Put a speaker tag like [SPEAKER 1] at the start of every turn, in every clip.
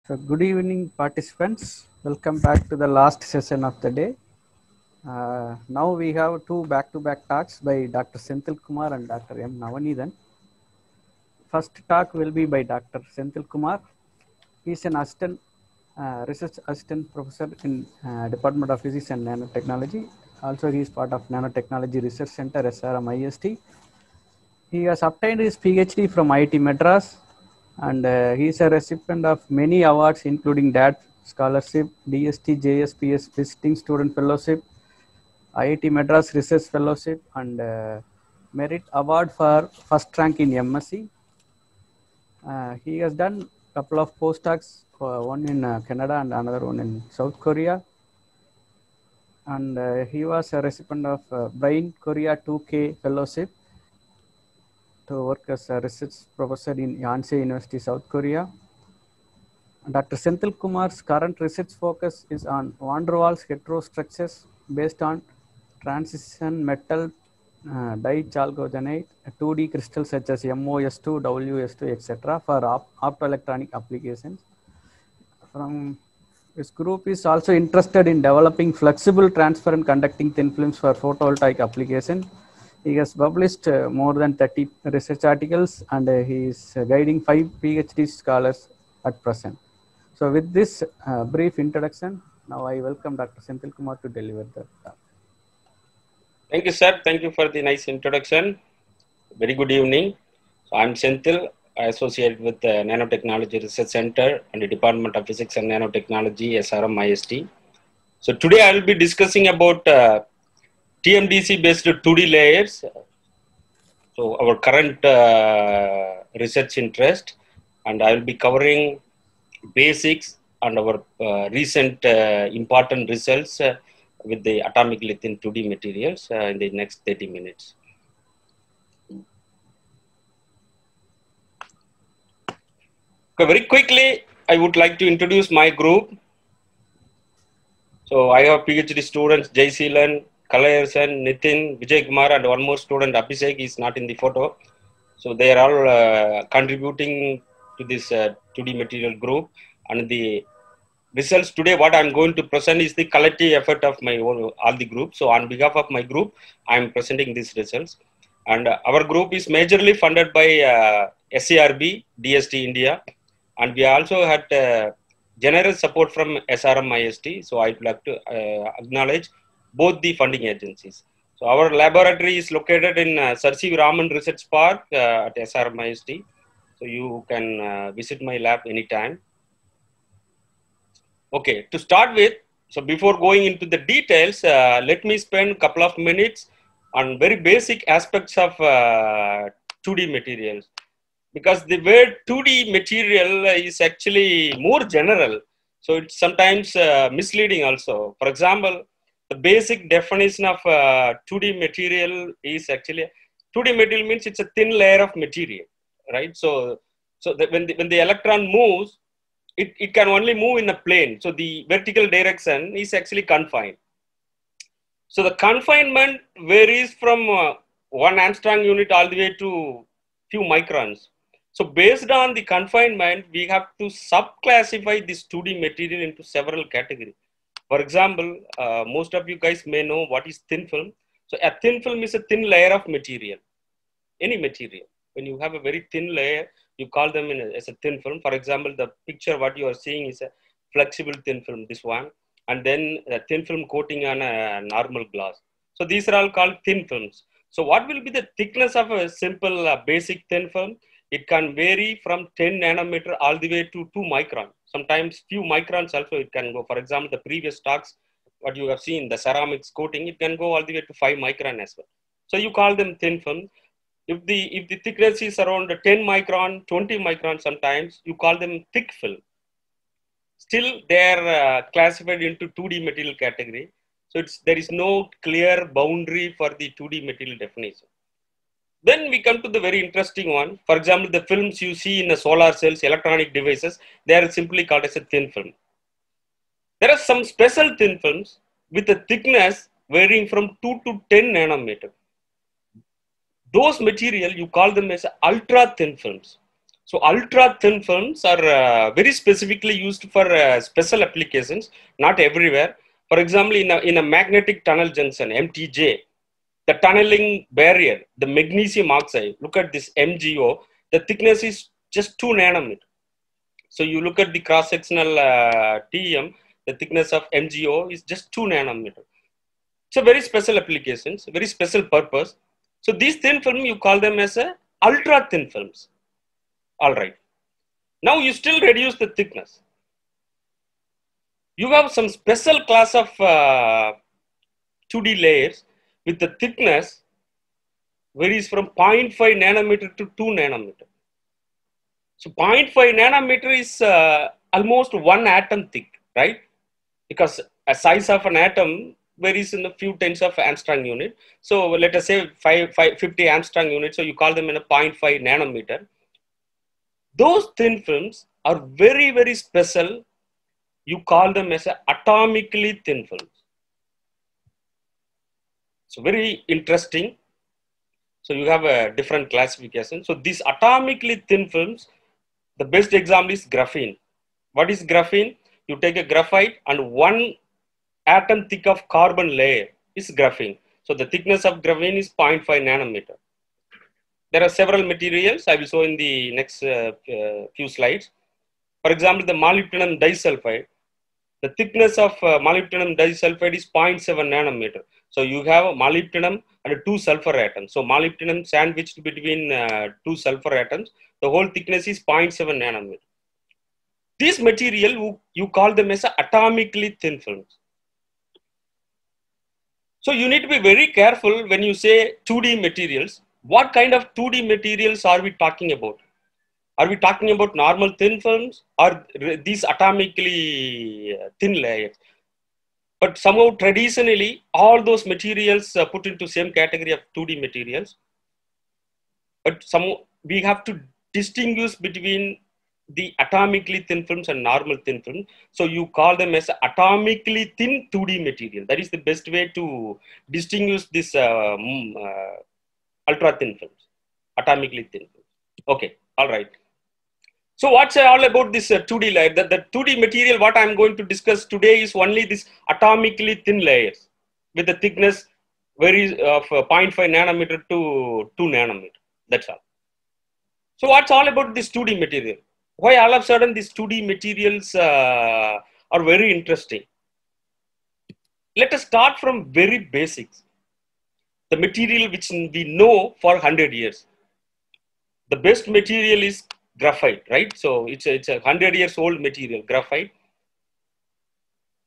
[SPEAKER 1] So good evening, participants. Welcome back to the last session of the day. Now we have two back-to-back talks by Dr. Senthil Kumar and Dr. M. Navanithan. First talk will be by Dr. Senthil Kumar. He is an research assistant professor in Department of Physics and Nanotechnology. Also, he is part of Nanotechnology Research Center, SRM IST. He has obtained his PhD from IIT Madras, and he is a recipient of many awards including DAT Scholarship, DST, JSPS Visiting Student Fellowship, IIT Madras Research Fellowship, and Merit Award for first rank in MSc. He has done a couple of postdocs, one in Canada and another one in South Korea. And he was a recipient of Brain Korea 2K Fellowship to work as a research professor in Yonsei University, South Korea. Dr. Senthil Kumar's current research focus is on van der Waals heterostructures based on transition metal dichalcogenide, 2D crystals such as MOS2, WS2, etc. for optoelectronic applications. This group is also interested in developing flexible, transparent conducting thin films for photovoltaic application. He has published more than 30 research articles, and he is guiding 5 PhD scholars at present. So with this brief introduction, now I welcome Dr. Senthil Kumar to deliver the talk.
[SPEAKER 2] Thank you, sir. Thank you for the nice introduction. Very good evening. So I'm Senthil, associated with the Nanotechnology Research Center and the Department of Physics and Nanotechnology, SRM IST. So today I will be discussing about TMDC based 2D layers. So our current research interest, and I will be covering basics and our recent important results with the atomic lithium 2D materials in the next 30 minutes. Okay, very quickly, I would like to introduce my group. So I have PhD students, Jay Seelan, Kalayasan, Nitin, Vijay Kumar, and one more student, Abhishek, is not in the photo. So they are all contributing to this 2D material group. And the results today, what I'm going to present is the collective effort of my all the groups. So on behalf of my group, I'm presenting these results. And our group is majorly funded by SCRB, DST India. And we also had generous support from SRM IST. So I'd like to acknowledge both the funding agencies. So our laboratory is located in Sir C. Raman Research Park at SRM IST. So you can visit my lab anytime. Okay, to start with, so before going into the details, let me spend a couple of minutes on very basic aspects of 2D materials. Because the word 2D material is actually more general. So it's sometimes misleading also. For example, the basic definition of 2D material is actually, 2D material means it's a thin layer of material, right? So when the electron moves, it can only move in a plane. So the vertical direction is actually confined. So the confinement varies from 1 Armstrong unit all the way to few microns. So based on the confinement, we have to subclassify this 2D material into several categories. For example, most of you guys may know what is thin film. So a thin film is a thin layer of material, any material. When you have a very thin layer, you call them as a thin film. For example, the picture what you are seeing is a flexible thin film, this one, and then a thin film coating on a normal glass. So these are all called thin films. So what will be the thickness of a simple basic thin film? It can vary from 10 nanometer all the way to 2 micron. Sometimes few microns also it can go. For example, the previous talks, what you have seen, the ceramics coating, it can go all the way to 5 micron as well. So you call them thin film. If the thickness is around 10 micron, 20 micron sometimes, you call them thick film. Still, they are classified into 2D material category. So there is no clear boundary for the 2D material definition. Then we come to the very interesting one. For example, the films you see in the solar cells, electronic devices, they are simply called as a thin film. There are some special thin films with a thickness varying from 2 to 10 nanometer. Those material, you call them as ultra thin films. So ultra thin films are very specifically used for special applications, not everywhere. For example, in a magnetic tunnel junction, MTJ, the tunneling barrier, the magnesium oxide, look at this MgO, the thickness is just 2 nanometer. So you look at the cross-sectional TEM, the thickness of MgO is just 2 nanometer. So very special applications, very special purpose. So these thin film, you call them as a ultra thin films. All right. Now you still reduce the thickness. You have some special class of 2D layers with the thickness varies from 0.5 nanometer to 2 nanometer. So 0.5 nanometer is almost 1 atom thick, right? Because a size of an atom varies in a few tens of Armstrong unit. So let us say 50 Armstrong units. So you call them in a 0.5 nanometer. Those thin films are very, very special. You call them as atomically thin films. So very interesting. So you have a different classification. So these atomically thin films, the best example is graphene. What is graphene? You take a graphite and 1 atom thick of carbon layer is graphene. So the thickness of graphene is 0.5 nanometer. There are several materials I will show in the next few slides. For example, the molybdenum disulfide. The thickness of molybdenum disulfide is 0.7 nanometer. So you have molybdenum and 2 sulfur atoms. So molybdenum sandwiched between 2 sulfur atoms. The whole thickness is 0.7 nanometer. These material, you call them as atomically thin films. So you need to be very careful when you say 2D materials. What kind of 2D materials are we talking about? Are we talking about normal thin films or these atomically thin layers? But somehow traditionally, all those materials are put into same category of 2D materials. But we have to distinguish between the atomically thin films and normal thin films. So you call them as atomically thin 2D material. That is the best way to distinguish this ultra thin films, atomically thin films. Okay, all right. So what's all about this 2D layer? The 2D material, what I'm going to discuss today is only this atomically thin layers with the thickness varies of 0.5 nanometer to 2 nanometer. That's all. So what's all about this 2D material? Why all of a sudden these 2D materials are very interesting? Let us start from very basics. The material which we know for 100 years. The best material is graphite, right? So it's a 100 years old material, graphite.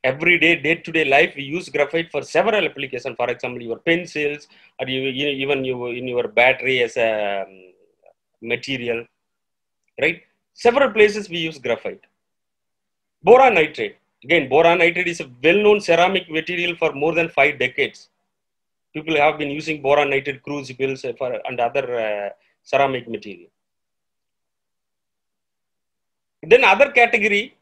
[SPEAKER 2] Every day-to-day life, we use graphite for several applications. For example, your pencils, or even in your battery as a material, right? Several places we use graphite. Boron nitride. Again, boron nitride is a well-known ceramic material for more than 5 decades. People have been using boron nitride crucibles and other ceramic material. Then other category,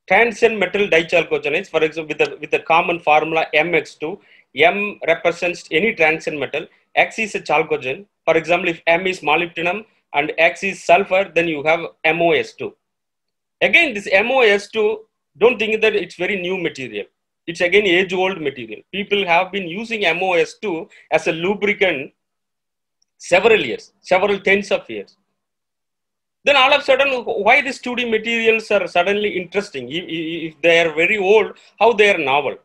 [SPEAKER 2] transient metal dichalcogenates, for example, with the common formula MX2. M represents any transient metal. X is a chalcogen. For example, if M is molybdenum and X is sulfur, then you have MOS2. Again, this MOS2, don't think that it's very new material. It's again age-old material. People have been using MOS2 as a lubricant several years, several tens of years. Then all of a sudden, why these 2D materials are suddenly interesting? If they are very old, how they are novel?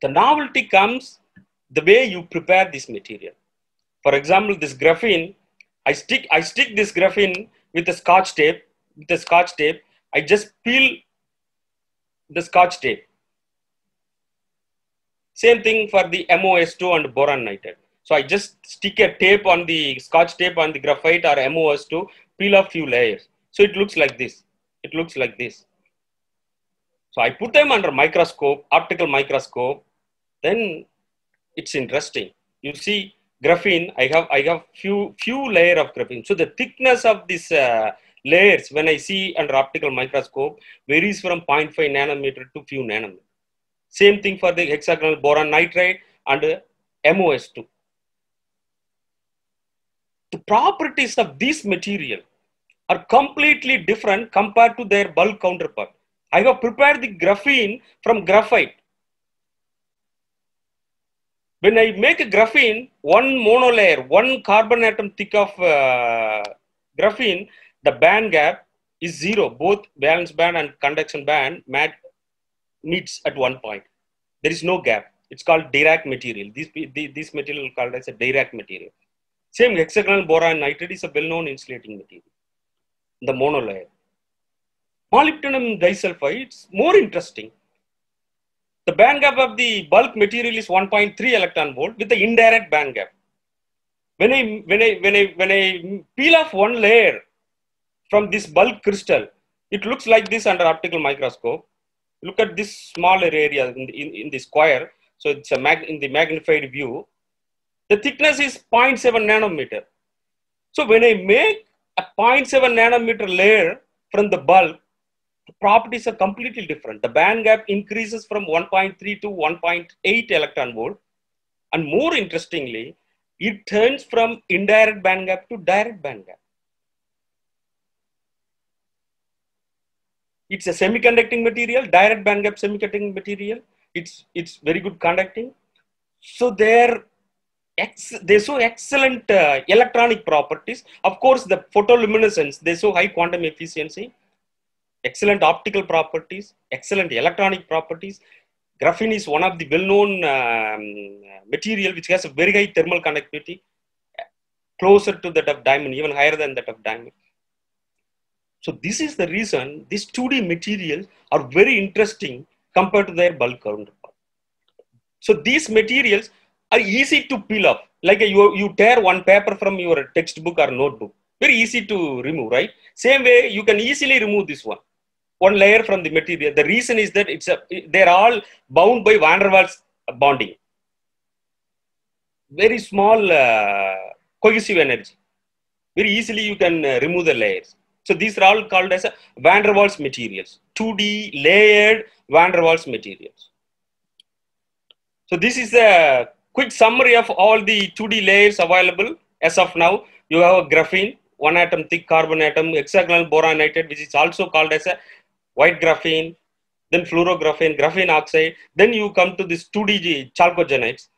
[SPEAKER 2] The novelty comes the way you prepare this material. For example, this graphene, I stick this graphene with a scotch tape. With the scotch tape, I just peel the scotch tape. Same thing for the MOS2 and boron nitride. So I just stick a tape on the scotch tape on the graphite or MOS2, peel off few layers. So it looks like this. It looks like this. So I put them under microscope, optical microscope. Then it's interesting. You see graphene. I have few layer of graphene. So the thickness of this layers when I see under optical microscope varies from 0.5 nanometer to few nanometer. Same thing for the hexagonal boron nitride and MOS2. the properties of this material are completely different compared to their bulk counterpart. I have prepared the graphene from graphite. When I make a graphene, one monolayer, one carbon atom thick of graphene, the band gap is zero. Both valence band and conduction band meets at one point. There is no gap. It's called Dirac material. This material is called as a Dirac material. Same hexagonal boron nitride is a well-known insulating material. The monolayer. Molybdenum disulfide, it's more interesting. The band gap of the bulk material is 1.3 electron volt with the indirect band gap. When I peel off one layer from this bulk crystal, it looks like this under optical microscope. Look at this smaller area in the square. So it's in the magnified view. The thickness is 0.7 nanometer. So when I make a 0.7 nanometer layer from the bulk, the properties are completely different. The band gap increases from 1.3 to 1.8 electron volt. And more interestingly, it turns from indirect band gap to direct band gap. It's a semiconducting material, direct band gap semiconducting material. It's very good conducting. So they show excellent electronic properties. Of course, the photoluminescence, they show high quantum efficiency, excellent optical properties, excellent electronic properties. Graphene is one of the well-known material which has a very high thermal conductivity, closer to that of diamond, even higher than that of diamond. So this is the reason these 2D materials are very interesting compared to their bulk counterpart. So these materials are easy to peel off. Like you tear one paper from your textbook or notebook. Very easy to remove, right? Same way, you can easily remove this one layer from the material. The reason is that they're all bound by van der Waals bonding. Very small cohesive energy. Very easily you can remove the layers. So these are all called as van der Waals materials, 2D layered van der Waals materials. So this is a quick summary of all the 2D layers available as of now. You have a graphene, one atom thick carbon atom, hexagonal boron nitride, which is also called as a white graphene, then fluorographene, graphene oxide. Then you come to this 2D chalcogenides,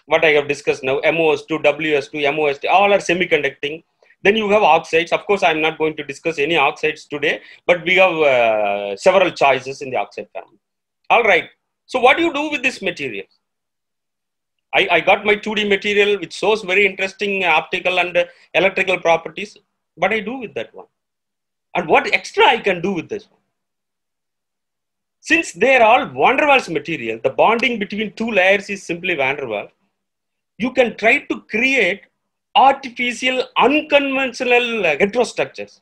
[SPEAKER 2] what I have discussed now, MOS2, WS2, MOS2, all are semiconducting. Then you have oxides. Of course, I'm not going to discuss any oxides today, but we have several choices in the oxide family. All right. So what do you do with this material? I got my 2D material, which shows very interesting optical and electrical properties. What I do with that one? And what extra I can do with this one? Since they are all van der Waals material, the bonding between two layers is simply van der Waals. You can try to create artificial, unconventional heterostructures.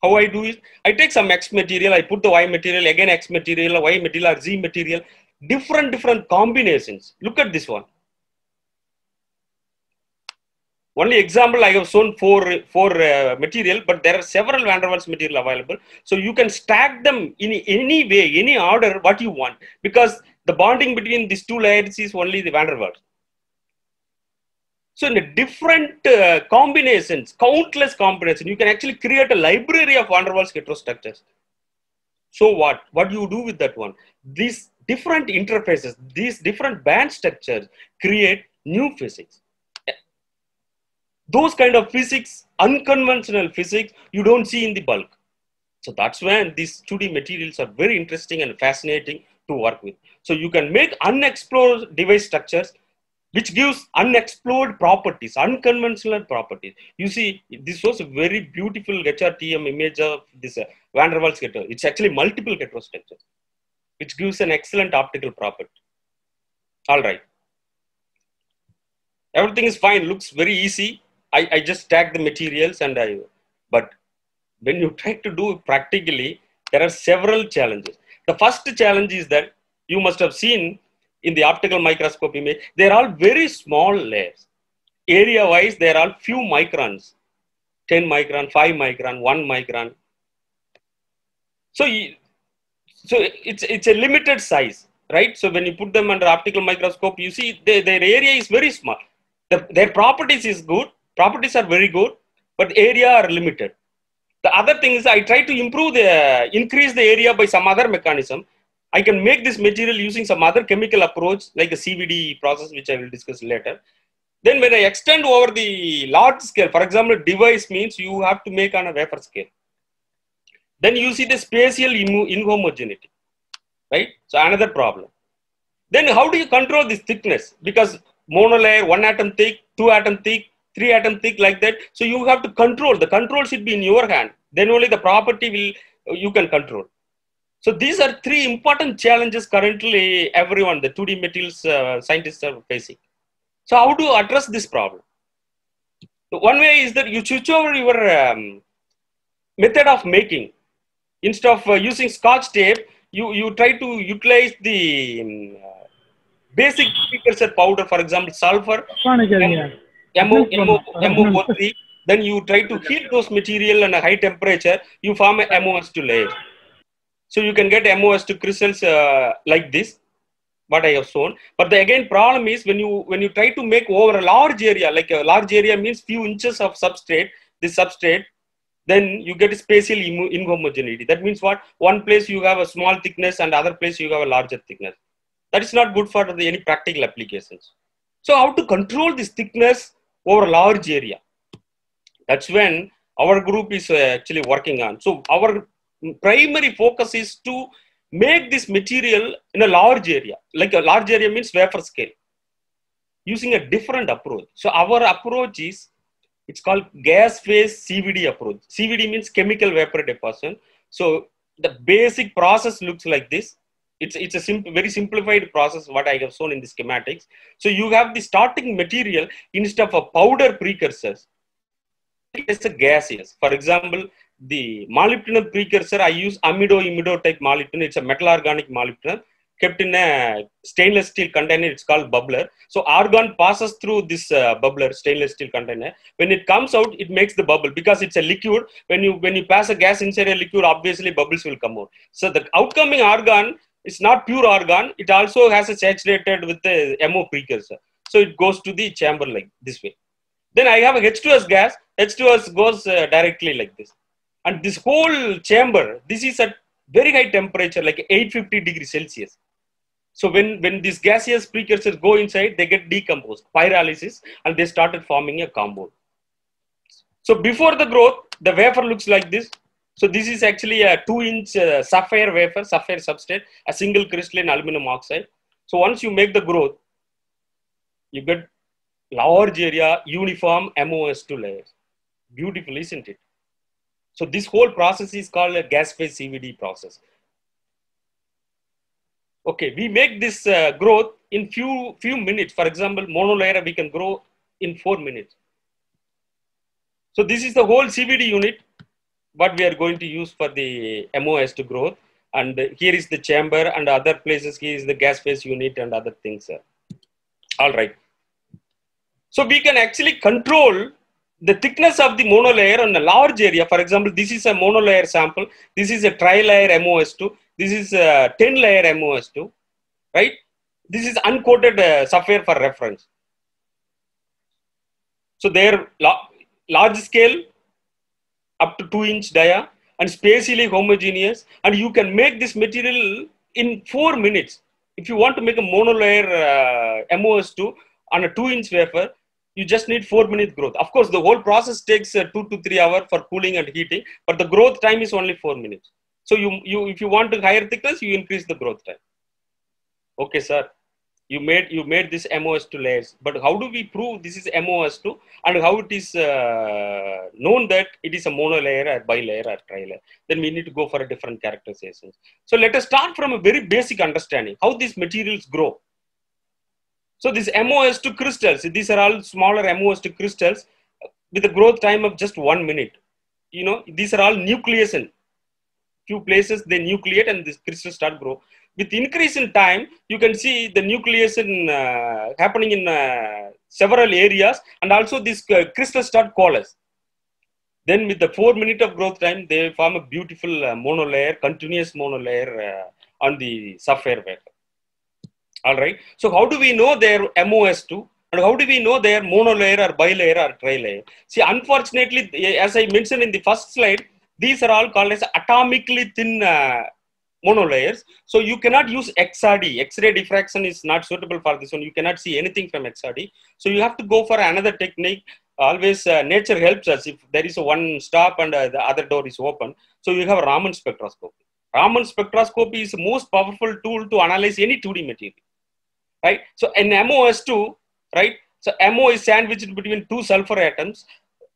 [SPEAKER 2] How I do it? I take some X material, I put the Y material, again X material, Y material, or Z material, different combinations. Look at this one. Only example I have shown four material, but there are several van der Waals material available. So you can stack them in any way, any order, what you want, because the bonding between these two layers is only the van der Waals. So in the different combinations, countless combinations, you can actually create a library of van der Waals heterostructures. So what do you do with that one? These different interfaces, these different band structures create new physics. Those kind of physics, unconventional physics, you don't see in the bulk. So that's when these 2D materials are very interesting and fascinating to work with. So you can make unexplored device structures which gives unexplored properties, unconventional properties. You see, this was a very beautiful HRTM image of this van der Waals hetero. It's actually multiple heterostructures, which gives an excellent optical property. All right. Everything is fine, looks very easy. I just stack the materials but when you try to do it practically, there are several challenges. The first challenge is that you must have seen in the optical microscope image, they are all very small layers. Area wise, they are all few microns, 10 micron, 5 micron, 1 micron. So it's a limited size, right? So when you put them under optical microscope, you see their area is very small. their properties is good. Properties are very good, but area are limited. The other thing is I try to increase the area by some other mechanism. I can make this material using some other chemical approach like a CVD process, which I will discuss later. Then when I extend over the large scale, for example, device means you have to make on a wafer scale. Then you see the spatial inhomogeneity, right? So another problem. Then how do you control this thickness? Because monolayer, 1 atom thick, 2 atom thick, 3 atom thick, like that. So you have to control. The control should be in your hand. Then only the property you can control. So these are 3 important challenges currently everyone, the 2D materials scientists are facing. So how to address this problem? So one way is that you switch over your method of making. Instead of using Scotch tape, you try to utilize the basic precursor powder, for example, sulfur, MOO3. Then you try to heat those material on a high temperature, you form a MOS2 layer. So you can get MOS2 crystals like this, what I have shown. But the again problem is when you try to make over a large area, like a large area means few inches of substrate, this substrate, then you get spatial inhomogeneity. That means what? One place you have a small thickness and other place you have a larger thickness. That is not good for any practical applications. So how to control this thickness over a large area? That's when our group is actually working on. So our primary focus is to make this material in a large area. Like a large area means wafer scale, using a different approach. So our approach is, it's called gas phase CVD approach. CVD means chemical vapor deposition. So the basic process looks like this. It's a very simplified process, what I have shown in the schematics. So you have the starting material instead of a powder precursors. It's a gaseous. For example, the molybdenum precursor, I use amido type molybdenum. It's a metal organic molybdenum kept in a stainless steel container. It's called bubbler. So argon passes through this bubbler, stainless steel container. When it comes out, it makes the bubble because it's a liquid. When you pass a gas inside a liquid, obviously bubbles will come out. So the outcoming argon is not pure argon. It also has a saturated with the MO precursor. So it goes to the chamber like this way. Then I have a H2S gas. H2S goes directly like this. And this whole chamber, this is at very high temperature, like 850 degrees Celsius. So when these gaseous precursors go inside, they get decomposed, pyrolysis, and they started forming a compound. So before the growth, the wafer looks like this. So this is actually a 2-inch sapphire wafer, sapphire substrate, a single crystalline aluminum oxide. So once you make the growth, you get large area, uniform MOS2 layers. Beautiful, isn't it? So this whole process is called a gas phase CVD process. Okay, we make this growth in few minutes. For example, monolayer we can grow in 4 minutes. So this is the whole CVD unit, what we are going to use for the MOS2 growth. And here is the chamber, and other places here is the gas phase unit and other things. All right. So we can actually control the thickness of the monolayer on a large area. For example, this is a monolayer sample. This is a tri-layer MOS2. This is a 10-layer MOS2, right? This is uncoated sapphire for reference. So they're large scale, up to 2-inch dia, and spatially homogeneous. And you can make this material in 4 minutes. If you want to make a monolayer MOS2 on a 2-inch wafer, you just need 4-minute growth. Of course, the whole process takes 2 to 3 hours for cooling and heating, but the growth time is only 4 minutes. So if you want to higher thickness, you increase the growth time. Okay, sir, you made this MOS2 layers, but how do we prove this is MOS2 and how it is known that it is a monolayer or bilayer or trilayer? Then we need to go for a different characterizations. So let us start from a very basic understanding how these materials grow. So these MOS2 crystals, these are all smaller MOS2 crystals with a growth time of just 1 minute. You know, these are all nucleation. Few places they nucleate and these crystals start grow. With increase in time, you can see the nucleation happening in several areas, and also these crystals start coalesce. Then with the 4 minute of growth time, they form a beautiful monolayer, continuous monolayer on the sapphire wafer. All right. So how do we know their MOS2 And how do we know they are monolayer or bilayer or trilayer? See, unfortunately, as I mentioned in the first slide, these are all called as atomically thin monolayers. So you cannot use XRD. X-ray diffraction is not suitable for this one. You cannot see anything from XRD. So you have to go for another technique. Always nature helps us if there is a one stop and the other door is open. So you have Raman spectroscopy. Raman spectroscopy is the most powerful tool to analyze any 2D material, right? So in MOS2, right? So MO is sandwiched between two sulfur atoms.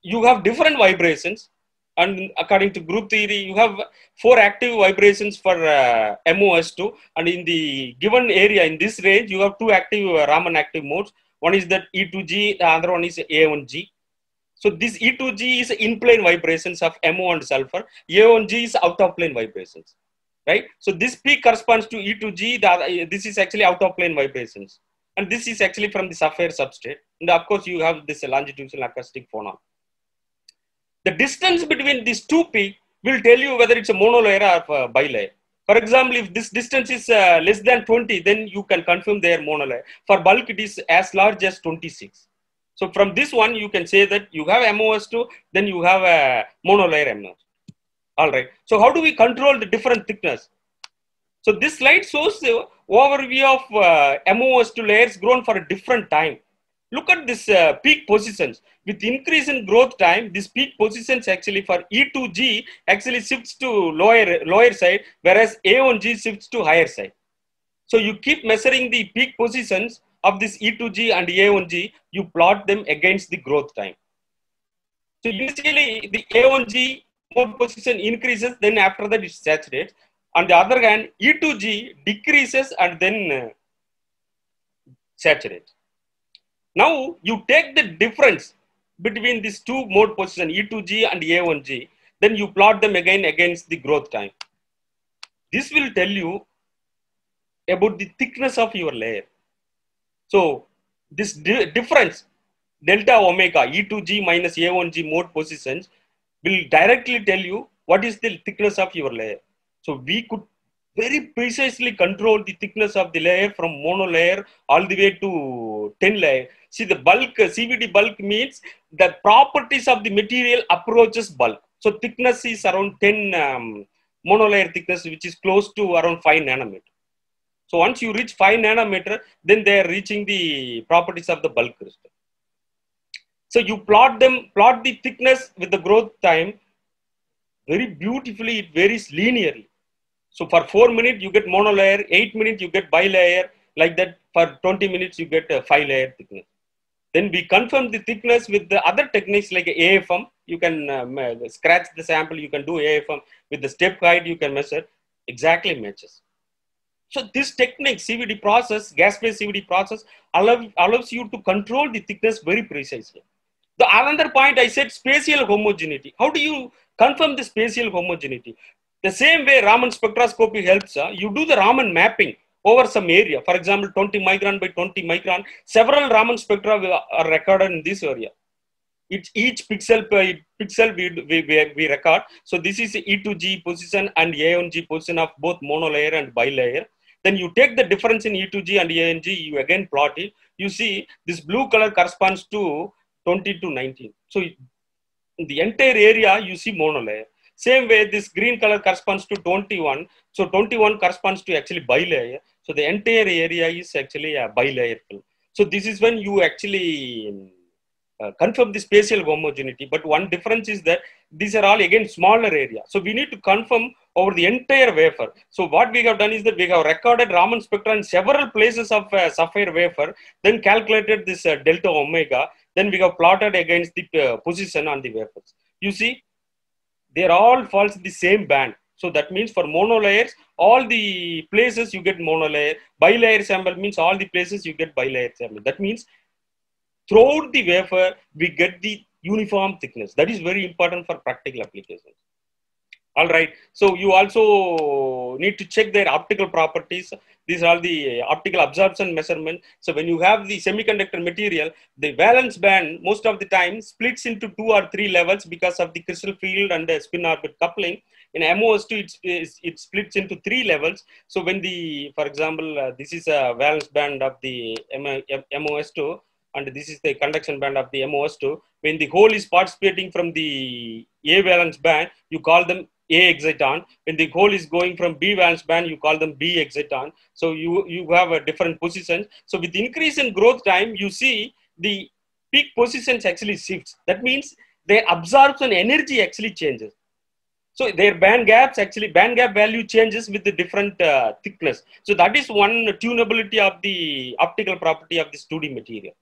[SPEAKER 2] You have different vibrations, and according to group theory, you have 4 active vibrations for MOS2, and in the given area in this range, you have 2 active Raman active modes. One is that E2G, the other one is A1G. So this E2G is in plane vibrations of MO and sulfur. A1G is out of plane vibrations, right? So this peak corresponds to E2G. This is actually out of plane vibrations, and this is actually from the sapphire substrate. And of course, you have this longitudinal acoustic phonon. The distance between these two peaks will tell you whether it's a monolayer or bilayer. For example, if this distance is less than 20, then you can confirm they are monolayer. For bulk, it is as large as 26. So from this one, you can say that you have MOS2, then you have a monolayer MOS. All right. So how do we control the different thickness? So this slide shows the overview of MOS2 layers grown for a different time. Look at this peak positions. With increase in growth time, this peak positions actually for E2G actually shifts to lower side, whereas A1G shifts to higher side. So you keep measuring the peak positions of this E2G and A1G, you plot them against the growth time. So initially the A1G mode position increases, then after that it saturates. On the other hand, E2G decreases and then saturates. Now you take the difference between these two mode positions, E2G and A1G, then you plot them again against the growth time. This will tell you about the thickness of your layer. So this difference, delta omega, E2G minus A1G mode positions, will directly tell you what is the thickness of your layer. So we could very precisely control the thickness of the layer from monolayer all the way to 10 layer. See, the bulk, CVD bulk means the properties of the material approaches bulk. So thickness is around 10 monolayer thickness, which is close to around 5 nanometer. So once you reach 5 nanometer, then they are reaching the properties of the bulk crystal. So you plot the thickness with the growth time very beautifully. It varies linearly. So for 4 minutes, you get monolayer, 8 minutes, you get bilayer, like that. For 20 minutes, you get a 5 layer thickness. Then we confirm the thickness with the other techniques like AFM. You can scratch the sample, you can do AFM. With the step height, you can measure, exactly matches. So this technique, CVD process, gas-phase CVD process, allows you to control the thickness very precisely. The another point I said, spatial homogeneity. How do you confirm the spatial homogeneity? The same way Raman spectroscopy helps, you do the Raman mapping over some area. For example, 20 micron by 20 micron, several Raman spectra are recorded in this area. Each pixel we record. So this is E2G position and A1G position of both monolayer and bilayer. Then you take the difference in E2G and A1G, you again plot it. You see this blue color corresponds to 20 to 19. So in the entire area, you see monolayer. Same way, this green color corresponds to 21. So 21 corresponds to actually bilayer. So the entire area is actually a bilayer film. So this is when you actually confirm the spatial homogeneity. But one difference is that these are all again smaller area. So we need to confirm over the entire wafer. So what we have done is that we have recorded Raman spectra in several places of sapphire wafer, then calculated this delta omega, then we have plotted against the position on the wafers. You see, they all falls in the same band. So that means for monolayers, all the places you get monolayer. Bilayer sample means all the places you get bilayer sample. That means throughout the wafer, we get the uniform thickness. That is very important for practical applications. All right. So you also need to check their optical properties. These are the optical absorption measurement. So when you have the semiconductor material, the valence band most of the time splits into 2 or 3 levels because of the crystal field and the spin orbit coupling. In MOS2, it splits into 3 levels. So when the, for example, this is a valence band of the MOS2. and this is the conduction band of the MOS2. When the hole is participating from the A valence band, you call them A exciton. When the hole is going from B valence band, you call them B exciton. So you have a different positions. So with increase in growth time, you see the peak positions actually shifts. That means their absorption energy actually changes. So their band gap value changes with the different thickness. So that is one tunability of the optical property of this 2D material.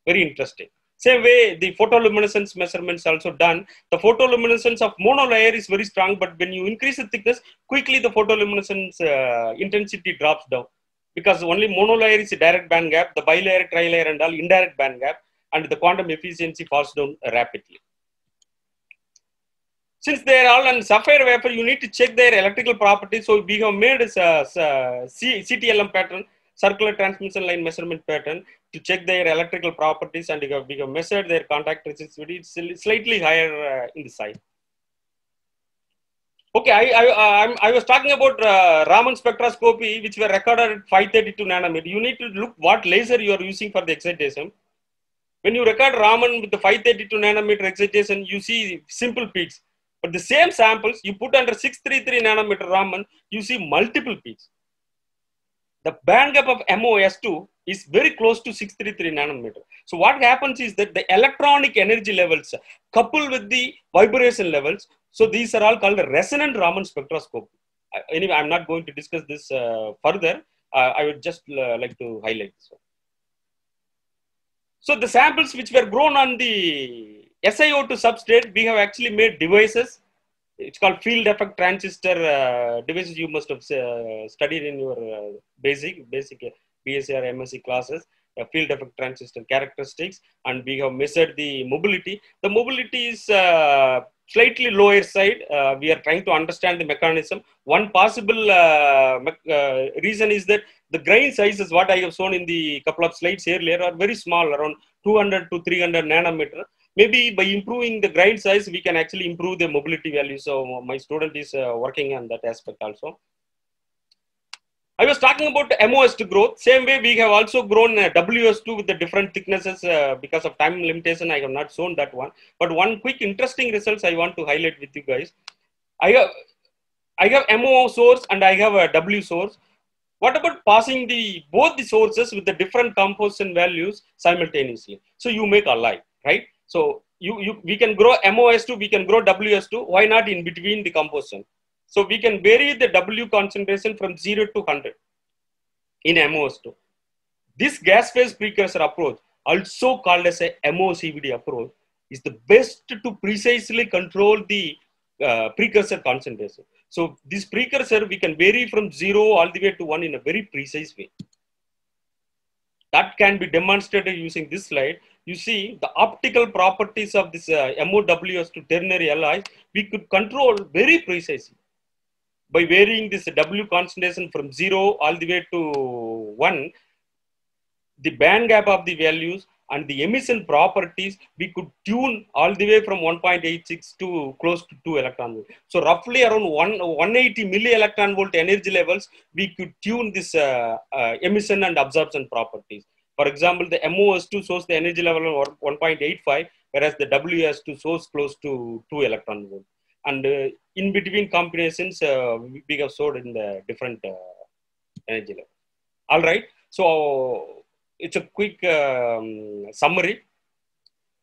[SPEAKER 2] Very interesting. Same way, the photoluminescence measurements also done. The photoluminescence of monolayer is very strong, but when you increase the thickness, quickly the photoluminescence intensity drops down, because only monolayer is a direct band gap, the bilayer, trilayer and all indirect band gap, and the quantum efficiency falls down rapidly. Since they are all on sapphire wafer, you need to check their electrical properties. So we have made a CTLM pattern, circular transmission line measurement pattern, to check their electrical properties, and we have measured their contact resistivity. It's slightly higher in the side. Okay, I was talking about Raman spectroscopy, which were recorded at 532 nanometer. You need to look what laser you are using for the excitation. When you record Raman with the 532 nanometer excitation, you see simple peaks. But the same samples you put under 633 nanometer Raman, you see multiple peaks. The band gap of MOS2 is very close to 633 nanometer. So what happens is that the electronic energy levels coupled with the vibration levels. So these are all called resonant Raman spectroscopy. Anyway, I'm not going to discuss this further. I would just like to highlight this one. So the samples which were grown on the SiO2 substrate, we have actually made devices. It's called field effect transistor devices. You must have studied in your basic BSc or MSc classes. Field effect transistor characteristics, and we have measured the mobility. The mobility is slightly lower side. We are trying to understand the mechanism. One possible reason is that the grain sizes, what I have shown in the couple of slides earlier, are very small, around 200 to 300 nanometer. Maybe by improving the grain size, we can actually improve the mobility value. So my student is working on that aspect also. I was talking about MOS2 growth. Same way, we have also grown WS2 with the different thicknesses. Because of time limitation, I have not shown that one. But one quick interesting results I want to highlight with you guys. I have MO source and I have a W source. What about passing both the sources with the different composition values simultaneously? So you make alike, right? So we can grow MOS2, we can grow WS2. Why not in between the composition? So we can vary the W concentration from 0 to 100 in MOS2. This gas phase precursor approach, also called as a MOCVD approach, is the best to precisely control the precursor concentration. So this precursor, we can vary from 0 all the way to 1 in a very precise way. That can be demonstrated using this slide. You see the optical properties of this MOWS to ternary alloys, we could control very precisely by varying this W concentration from 0 all the way to 1. The band gap of the values and the emission properties, we could tune all the way from 1.86 to close to 2 electron volt. So roughly around 180 milli electron volt energy levels, we could tune this emission and absorption properties. For example, the MOS2 shows the energy level of 1.85, whereas the WS2 shows close to 2 electron volt. And in between combinations, we have showed in the different energy level. All right. So it's a quick summary.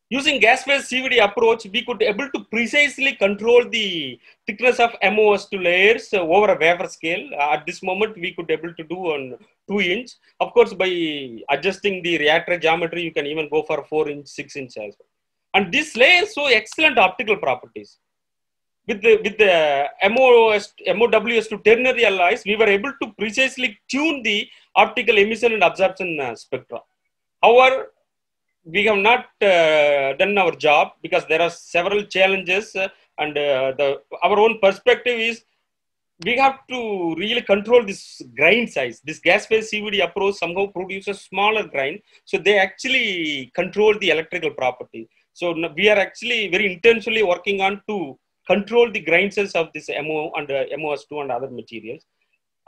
[SPEAKER 2] Using gas phase CVD approach, we could able to precisely control the thickness of MOS2 layers over a wafer scale. At this moment, we could able to do on 2 inch. Of course, by adjusting the reactor geometry, you can even go for 4 inch, 6 inch as well. And these layers show excellent optical properties. With the MOWS to ternary alloys, we were able to precisely tune the optical emission and absorption spectra. However, we have not done our job because there are several challenges, and our own perspective is we have to really control this grain size. This gas phase CVD approach somehow produces smaller grain, so they actually control the electrical property. So we are actually very intentionally working on to control the grain size of this MO and MOS2 and other materials.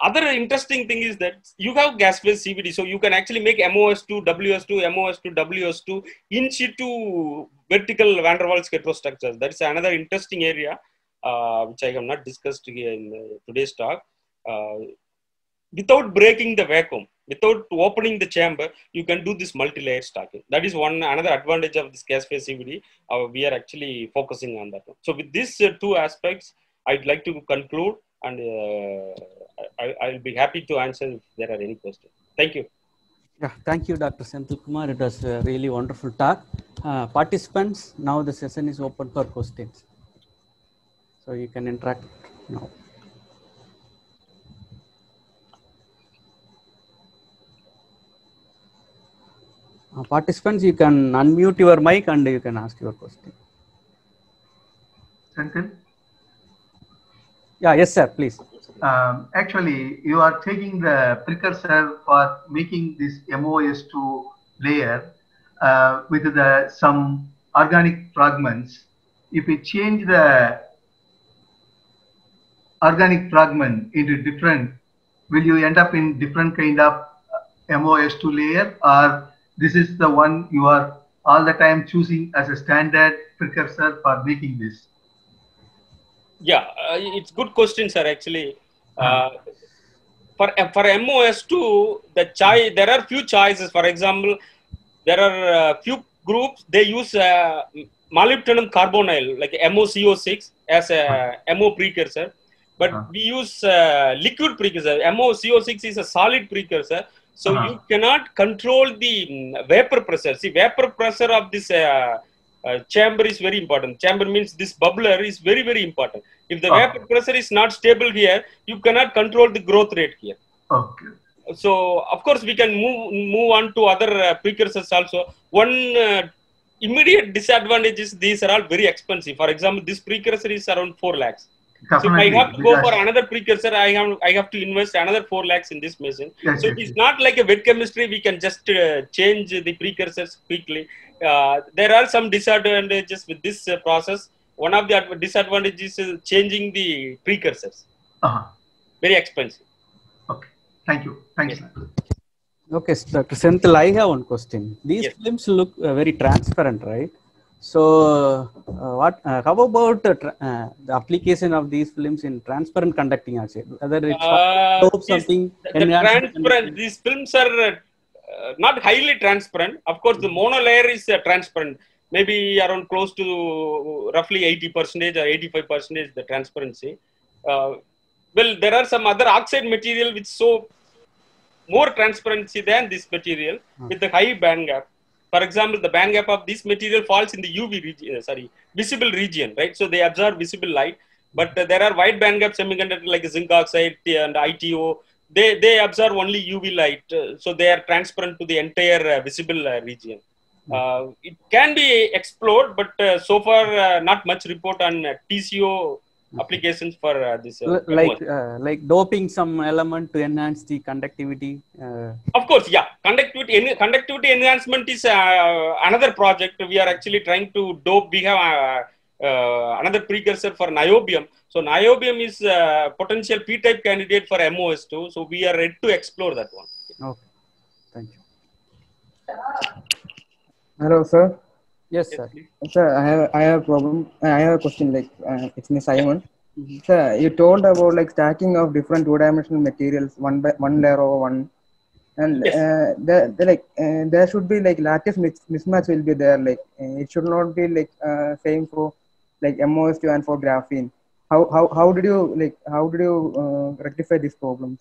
[SPEAKER 2] other interesting thing is that you have gas phase CVD, so you can actually make MOS2, WS2, MOS2, WS2 in situ vertical van der Waals heterostructures. That is another interesting area which I have not discussed here in today's talk. Without breaking the vacuum, without opening the chamber, you can do this multi-layer stacking. That is another advantage of this gas phase CVD. We are actually focusing on that one. So with these two aspects, I'd like to conclude, and I'll be happy to answer if there are any questions. Thank you.
[SPEAKER 1] Yeah, thank you, Dr. Senthil Kumar. It was a really wonderful talk. Participants, now the session is open for questions. So you can interact now. Participants, you can unmute your mic and you can ask your question.
[SPEAKER 3] Senthil?
[SPEAKER 1] Yeah, yes, sir, please.
[SPEAKER 3] Actually, you are taking the precursor for making this MOS2 layer with some organic fragments. If we change the organic fragment into different, will you end up in different kind of MOS2 layer, or this is the one you are all the time choosing as a standard precursor for making this?
[SPEAKER 2] Yeah, it's good question, sir. Actually, for MOS2, there are few choices. For example, there are few groups they use molybdenum carbonyl like MoCO6 as a MO precursor, but we use liquid precursor. MoCO6 is a solid precursor, so you cannot control the vapor pressure. See, vapor pressure of this chamber is very important. Chamber means this bubbler is very, very important. If the vapor pressure is not stable here, you cannot control the growth rate here.
[SPEAKER 3] Okay.
[SPEAKER 2] So of course we can move on to other precursors also. One immediate disadvantage is these are all very expensive. For example, this precursor is around 4 lakhs.
[SPEAKER 3] Definitely,
[SPEAKER 2] so if I have to go for another precursor, I have to invest another 4 lakhs in this machine.
[SPEAKER 3] Yes,
[SPEAKER 2] so
[SPEAKER 3] yes,
[SPEAKER 2] it's
[SPEAKER 3] yes.
[SPEAKER 2] not like a wet chemistry. We can just change the precursors quickly. There are some disadvantages with this process. One of the disadvantages is changing the precursors. Very expensive.
[SPEAKER 3] Okay. Thank you. Thanks.
[SPEAKER 2] Yes.
[SPEAKER 1] Okay, Dr. Senthil, I have one question. These
[SPEAKER 2] Yes.
[SPEAKER 1] films look very transparent, right? So, how about the application of these films in transparent conducting acid? Whether it's something
[SPEAKER 2] transparent. These films are not highly transparent. Of course, the monolayer is transparent. Maybe around close to roughly 80% or 85% the transparency. Well, there are some other oxide material which show more transparency than this material with the high band gap. For example, the band gap of this material falls in the UV region, visible region, right? So they absorb visible light. But there are wide band gap semiconductor like zinc oxide and ITO. They absorb only UV light. So they are transparent to the entire visible region. It can be explored, but so far not much report on TCO applications for this.
[SPEAKER 1] Like doping some element to enhance the conductivity.
[SPEAKER 2] Of course, yeah. Conductivity enhancement is another project. We are actually trying to dope. We have another precursor for niobium. So niobium is a potential P-type candidate for MOS2. So we are ready to explore that one.
[SPEAKER 1] Okay, thank you.
[SPEAKER 4] Hello, sir.
[SPEAKER 1] Yes, sir.
[SPEAKER 4] Sir, I have a problem. I have a question. Like, it's me, Simon. Sir, you told about like stacking of different two-dimensional materials, one layer over one, and
[SPEAKER 2] yes.
[SPEAKER 4] There should be like lattice mismatch will be there. Like, it should not be like same for like MOS2 and for graphene. How did you rectify these problems?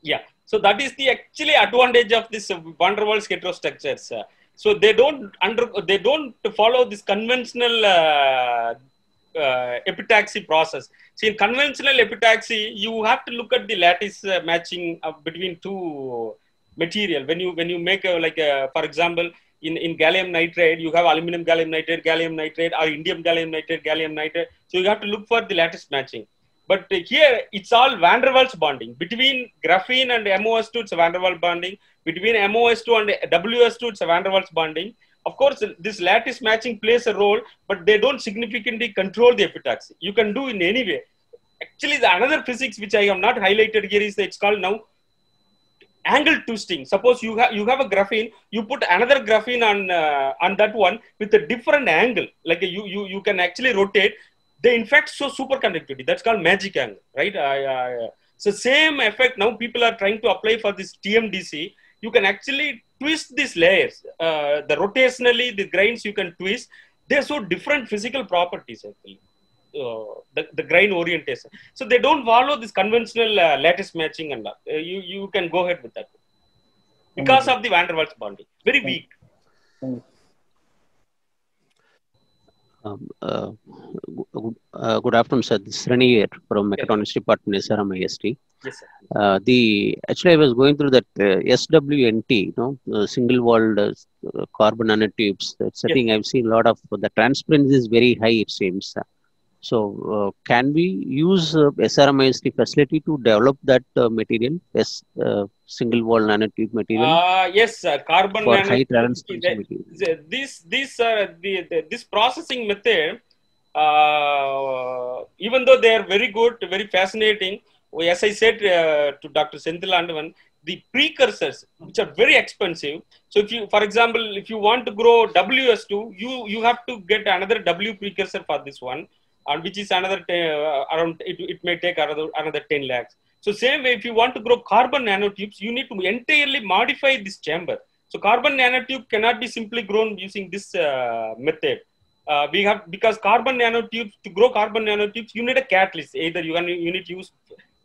[SPEAKER 2] Yeah, so that is the actually advantage of this van der Waals heterostructures. So they don't follow this conventional epitaxy process. See, in conventional epitaxy, you have to look at the lattice matching between two material. When you make for example, in gallium nitride, you have aluminum gallium nitride, or indium gallium nitride. So you have to look for the lattice matching. But here, it's all van der Waals bonding. Between graphene and MOS2, it's a van der Waals bonding. Between MOS2 and WS2, it's a van der Waals bonding. Of course, this lattice matching plays a role, but they don't significantly control the epitaxy. You can do in any way. Actually, the another physics which I have not highlighted here is that it's called now angle twisting. Suppose you have a graphene, you put another graphene on that one with a different angle, like you can actually rotate. They in fact show superconductivity. That's called magic angle, right? So same effect now people are trying to apply for this TMDC. You can actually twist these layers. The rotationally, the grains you can twist. They show different physical properties actually. The grain orientation. So they don't follow this conventional lattice matching and you can go ahead with that because of the van der Waals bonding. Very weak.
[SPEAKER 5] Good afternoon, sir. This is Rani here from Mechatronics Department, SRM IST.
[SPEAKER 2] Yes, sir.
[SPEAKER 5] Actually, I was going through that SWNT, single walled carbon nanotubes. That setting, I've seen a lot of the transparency is very high, it seems. So, can we use SRM IST facility to develop that material, single wall nanotube material?
[SPEAKER 2] Yes, carbon
[SPEAKER 5] for
[SPEAKER 2] nanotube.
[SPEAKER 5] high transparency material.
[SPEAKER 2] This processing method, even though they are very good, very fascinating, as I said to Dr. Senthil Andavan, the precursors, which are very expensive. So if you, for example, if you want to grow WS2, you have to get another W precursor for this one, and which is another around, it may take another 10 lakhs. So same way, if you want to grow carbon nanotubes, you need to entirely modify this chamber. So carbon nanotube cannot be simply grown using this method. Because carbon nanotubes, to grow carbon nanotubes, you need a catalyst. Either you need to use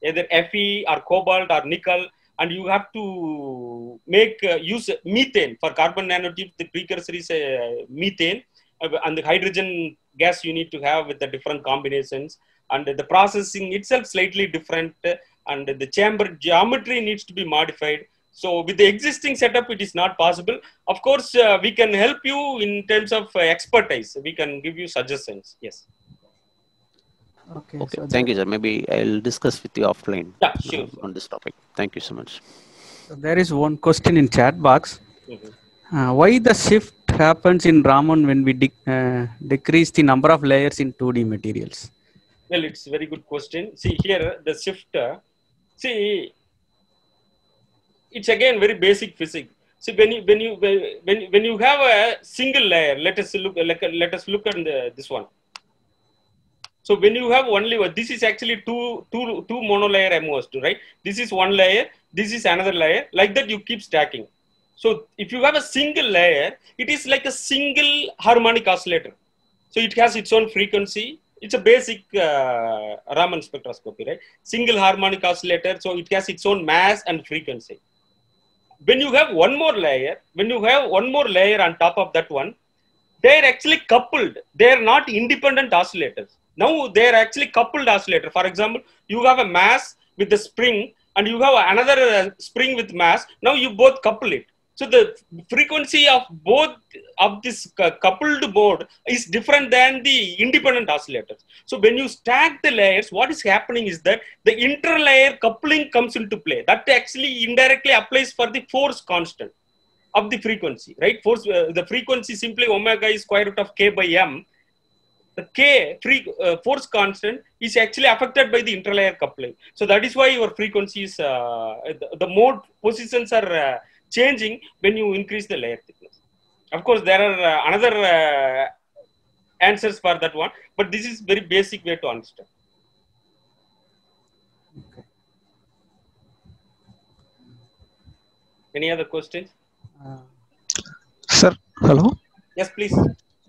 [SPEAKER 2] either Fe or cobalt or nickel, and you have to use methane for carbon nanotubes. The precursor is methane, and the hydrogen gas you need to have with the different combinations, and the processing itself slightly different, and the chamber geometry needs to be modified. So with the existing setup, it is not possible. Of course, we can help you in terms of expertise. We can give you suggestions. Yes.
[SPEAKER 5] Okay. So thank you, sir. Maybe I'll discuss with you offline.
[SPEAKER 2] Yeah, sure.
[SPEAKER 5] On this topic. Thank you so much.
[SPEAKER 1] So there is one question in chat box. Why the shift happens in Raman when we decrease the number of layers in 2D materials?
[SPEAKER 2] Well, it's a very good question. See here, the shift. It's again very basic physics. See, when you have a single layer, let us look at this one. So when you have only one, this is actually two monolayer MOS2, right? This is one layer, this is another layer. Like that, you keep stacking. So if you have a single layer, it is like a single harmonic oscillator. So it has its own frequency. It's a basic Raman spectroscopy, right? Single harmonic oscillator. So it has its own mass and frequency. When you have one more layer, on top of that one, they're actually coupled. They're not independent oscillators. Now they're actually coupled oscillator. For example, you have a mass with the spring, and you have another spring with mass. Now you both couple it. So the frequency of both of this coupled mode is different than the independent oscillators. So when you stack the layers, what is happening is that the interlayer coupling comes into play. That actually indirectly applies for the force constant of the frequency, right? The frequency simply omega is square root of k by m. The k force constant is actually affected by the interlayer coupling. So that is why your frequencies, the mode positions are changing when you increase the layer thickness. Of course, there are another answers for that one, but this is very basic way to understand.
[SPEAKER 1] Okay.
[SPEAKER 2] Any other questions?
[SPEAKER 6] Sir, hello.
[SPEAKER 2] Yes, please.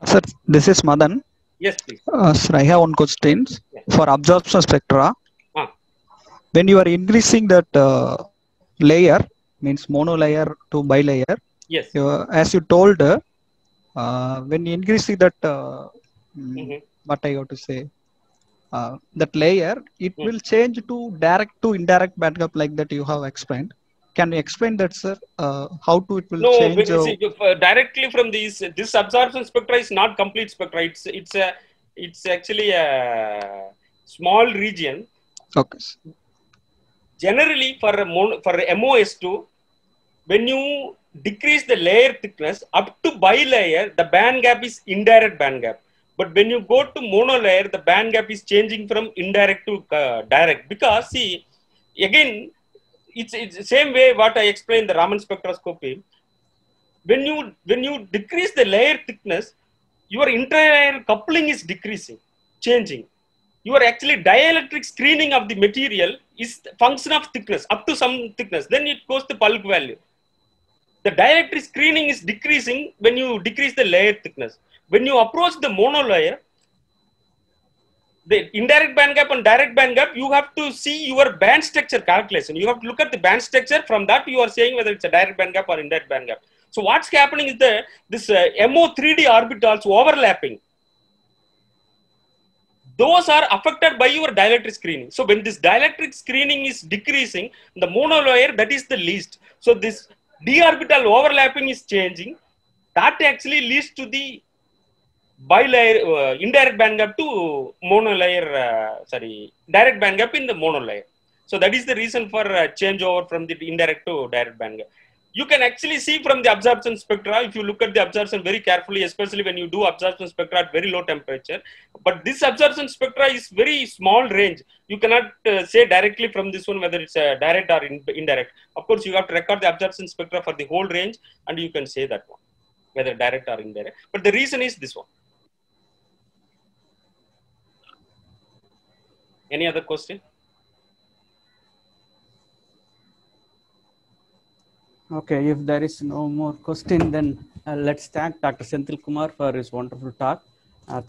[SPEAKER 6] Sir, this is Madan.
[SPEAKER 2] Yes, please.
[SPEAKER 6] Sir, I have one question. For absorption spectra. When you are increasing that layer, means monolayer to bilayer.
[SPEAKER 2] Yes.
[SPEAKER 6] As you told, when you increase that, what I got to say, that layer, it will change to direct to indirect bandgap like that you have explained. Can you explain that, sir? How to it will change?
[SPEAKER 2] No, directly from this absorption spectra is not complete spectra. It's actually a small region.
[SPEAKER 6] Okay.
[SPEAKER 2] Generally, for MOS2, when you decrease the layer thickness up to bilayer, the band gap is indirect band gap. But when you go to monolayer, the band gap is changing from indirect to direct, because see, again, it's the same way what I explained the Raman spectroscopy. When you decrease the layer thickness, your inter-layer coupling is decreasing, changing. Your actually dielectric screening of the material is function of thickness up to some thickness. Then it goes to bulk value. The dielectric screening is decreasing when you decrease the layer thickness. When you approach the monolayer, the indirect band gap and direct band gap, you have to see your band structure calculation. You have to look at the band structure. From that, you are saying whether it's a direct band gap or indirect band gap. So what's happening is that this MO3D orbitals overlapping. Those are affected by your dielectric screening. So when this dielectric screening is decreasing, the monolayer, that is the least. So this d orbital overlapping is changing. That actually leads to the bilayer indirect band gap to monolayer, direct band gap in the monolayer. So that is the reason for changeover from the indirect to direct band gap. You can actually see from the absorption spectra, if you look at the absorption very carefully, especially when you do absorption spectra at very low temperature. But this absorption spectra is very small range. You cannot say directly from this one whether it's direct or indirect. Of course, you have to record the absorption spectra for the whole range, and you can say that one, whether direct or indirect. But the reason is this one. Any other question?
[SPEAKER 1] Okay, if there is no more question, then let's thank Dr. Senthil Kumar for his wonderful talk.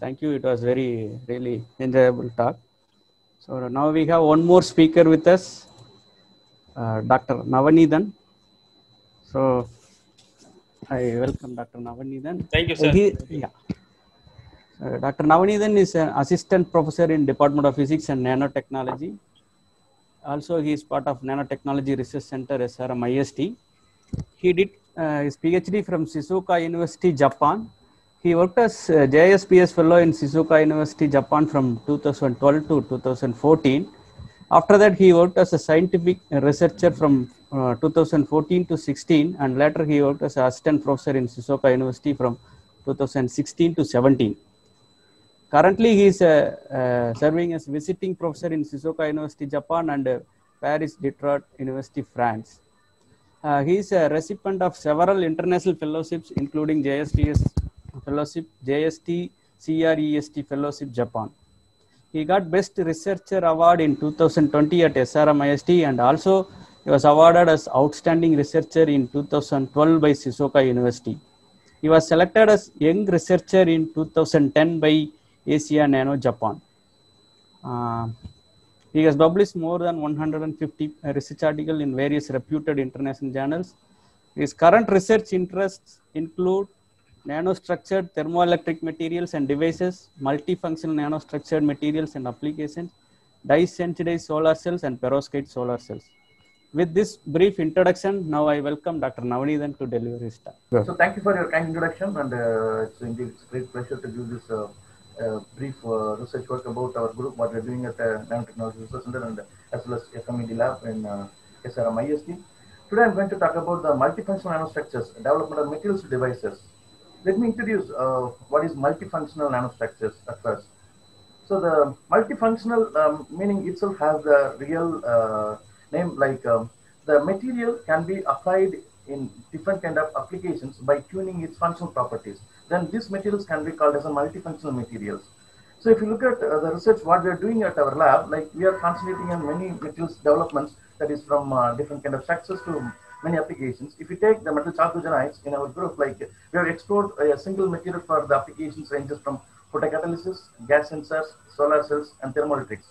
[SPEAKER 1] Thank you. It was really enjoyable talk. So now we have one more speaker with us, Dr. Navanithan. So I welcome Dr. Navanithan.
[SPEAKER 2] Thank you, sir.
[SPEAKER 1] Dr. Navanithan is an assistant professor in Department of Physics and Nanotechnology. Also, he is part of Nanotechnology Research Center, SRM IST. He did his PhD from Shizuoka University, Japan. He worked as JSPS Fellow in Shizuoka University, Japan from 2012 to 2014. After that, he worked as a scientific researcher from 2014 to 16, and later he worked as an assistant professor in Shizuoka University from 2016 to 17. Currently, he is serving as visiting professor in Shizuoka University, Japan, and Paris Diderot University, France. He is a recipient of several international fellowships, including JSTS Fellowship, JST CREST Fellowship, Japan. He got Best Researcher Award in 2020 at SRM IST, and also he was awarded as Outstanding Researcher in 2012 by Shizuoka University. He was selected as Young Researcher in 2010 by Asia Nano, Japan. He has published more than 150 research articles in various reputed international journals. His current research interests include nanostructured thermoelectric materials and devices, multifunctional nanostructured materials and applications, dye-sensitized solar cells, and perovskite solar cells. With this brief introduction, now I welcome Dr. Navanithan to deliver his talk.
[SPEAKER 7] So thank you for your kind introduction, and it's indeed a great pleasure to give this brief research work about our group, what we're doing at the Nanotechnology Research Center, and as well as FMED lab in SRM IST. Today I'm going to talk about the multifunctional nanostructures, development of materials to devices. Let me introduce what is multifunctional nanostructures at first. So the multifunctional meaning itself has the real name, like the material can be applied in different kind of applications by tuning its functional properties. Then these materials can be called as a multifunctional materials. So if you look at the research what we are doing at our lab, like we are concentrating on many materials developments, that is from different kind of structures to many applications. If you take the metal chalcogenides in our group, like we have explored a single material for the applications ranges from photocatalysis, gas sensors, solar cells, and thermoelectrics.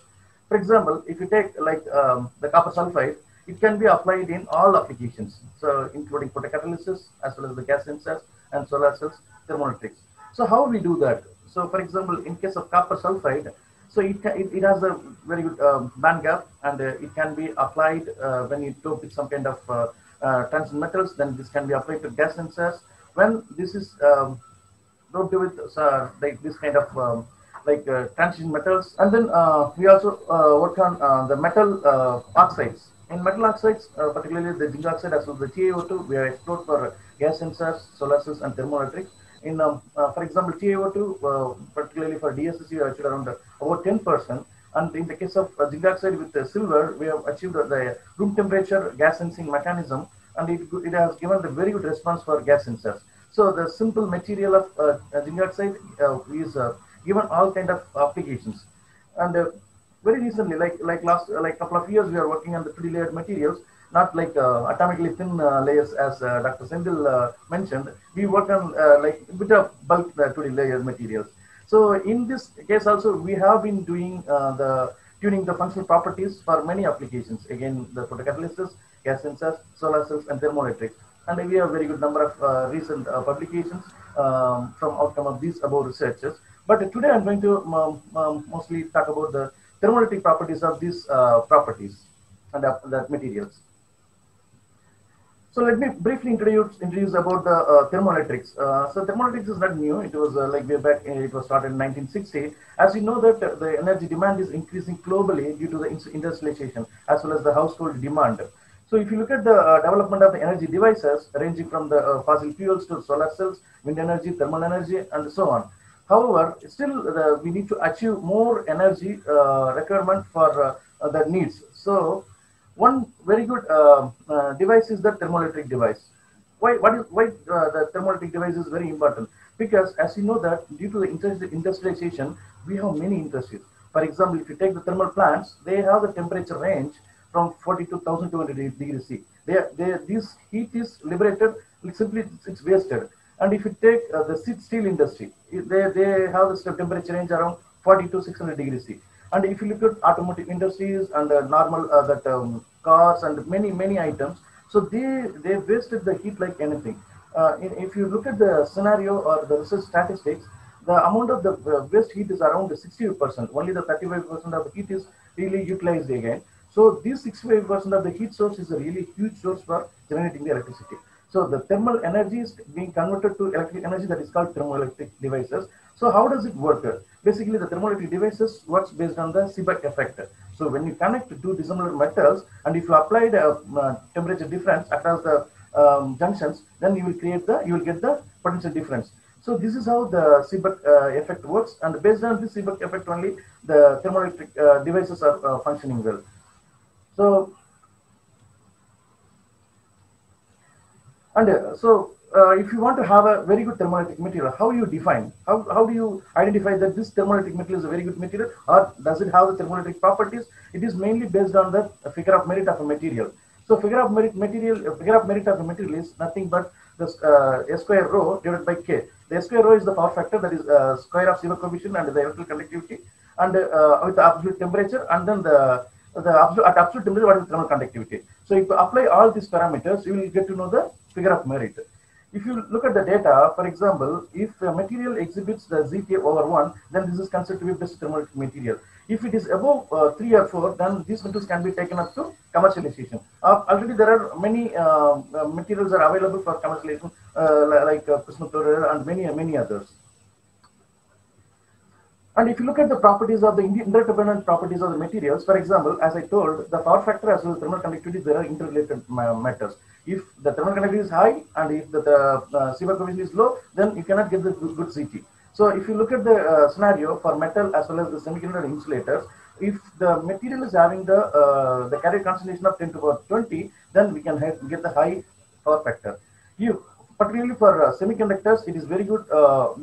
[SPEAKER 7] For example, if you take like the copper sulfide, it can be applied in all applications, so including photocatalysis as well as the gas sensors and solar cells, thermoelectrics. So how we do that? So for example, in case of copper sulfide, so it has a very good band gap, and it can be applied when you dope with some kind of transition metals. Then this can be applied to gas sensors. When this is doped with like this kind of transition metals, and then we also work on the metal oxides. In metal oxides, particularly the zinc oxide as well as the TiO2, we have explored for gas sensors, solar cells, and thermoelectrics. In for example, TiO2, particularly for DSSC, we achieved around about 10%. And in the case of zinc oxide with silver, we have achieved the room temperature gas sensing mechanism, and it has given the very good response for gas sensors. So the simple material of zinc oxide is given all kind of applications. And very recently, like couple of years, we are working on the 3D layered materials, not like atomically thin layers as Dr. Senthil mentioned. We work on like a bit of bulk 2D layered materials. So in this case also, we have been doing tuning the functional properties for many applications. Again, the photocatalysis, gas sensors, solar cells, and thermoelectrics. And we have a very good number of recent publications from outcome of these above researches. But today I'm going to mostly talk about the thermoelectric properties of these properties and that materials. So let me briefly introduce about the thermoelectrics. So thermoelectrics is not new. It was like way back. It was started in 1960. As you know that the energy demand is increasing globally due to the industrialization as well as the household demand. So if you look at the development of the energy devices ranging from the fossil fuels to solar cells, wind energy, thermal energy, and so on. However, still we need to achieve more energy requirement for the needs. So one very good device is the thermoelectric device. Why the thermoelectric device is very important? Because as you know that due to the industrialization, we have many industries. For example, if you take the thermal plants, they have the temperature range from 40 to 1200 degrees C. This heat is liberated, simply it's wasted. And if you take the steel industry, they have the temperature range around 40 to 600 degrees C. And if you look at automotive industries and normal cars and many items, so they wasted the heat like anything. If you look at the scenario or the research statistics, the amount of the waste heat is around 60%. Only the 35% of the heat is really utilized again. So this 65% of the heat source is a really huge source for generating the electricity. So the thermal energy is being converted to electric energy, that is called thermoelectric devices. So how does it work? Basically, the thermoelectric devices works based on the Seebeck effect. So when you connect two dissimilar metals, and if you apply the temperature difference across the junctions, then you will get the potential difference. So this is how the Seebeck effect works, and based on this Seebeck effect only, the thermoelectric devices are functioning well. So, if you want to have a very good thermoelectric material, how you define? How do you identify that this thermoelectric material is a very good material, or does it have the thermoelectric properties? It is mainly based on the figure of merit of a material. So figure of merit of a material is nothing but the S square rho divided by K. The S square rho is the power factor, that is square of Seebeck coefficient and the electrical conductivity, and with the absolute temperature, and then at absolute temperature, what is thermal conductivity. So if you apply all these parameters, you will get to know the figure of merit. If you look at the data, for example, if a material exhibits the ZK over 1, then this is considered to be best thermoelectric material. If it is above 3 or 4, then these metals can be taken up to commercialization. Already there are many materials are available for commercialization, like prism chloride and many others. And if you look at the properties of the interdependent properties of the materials, for example, as I told, the power factor as well as thermal conductivity, there are interrelated matters. If the thermal conductivity is high and if the Seebeck coefficient is low, then you cannot get the good CT. So if you look at the scenario for metal as well as the semiconductor insulators, if the material is having the carrier concentration of 10 to the power 20, then we can get the high power factor. Particularly for semiconductors, it is very good.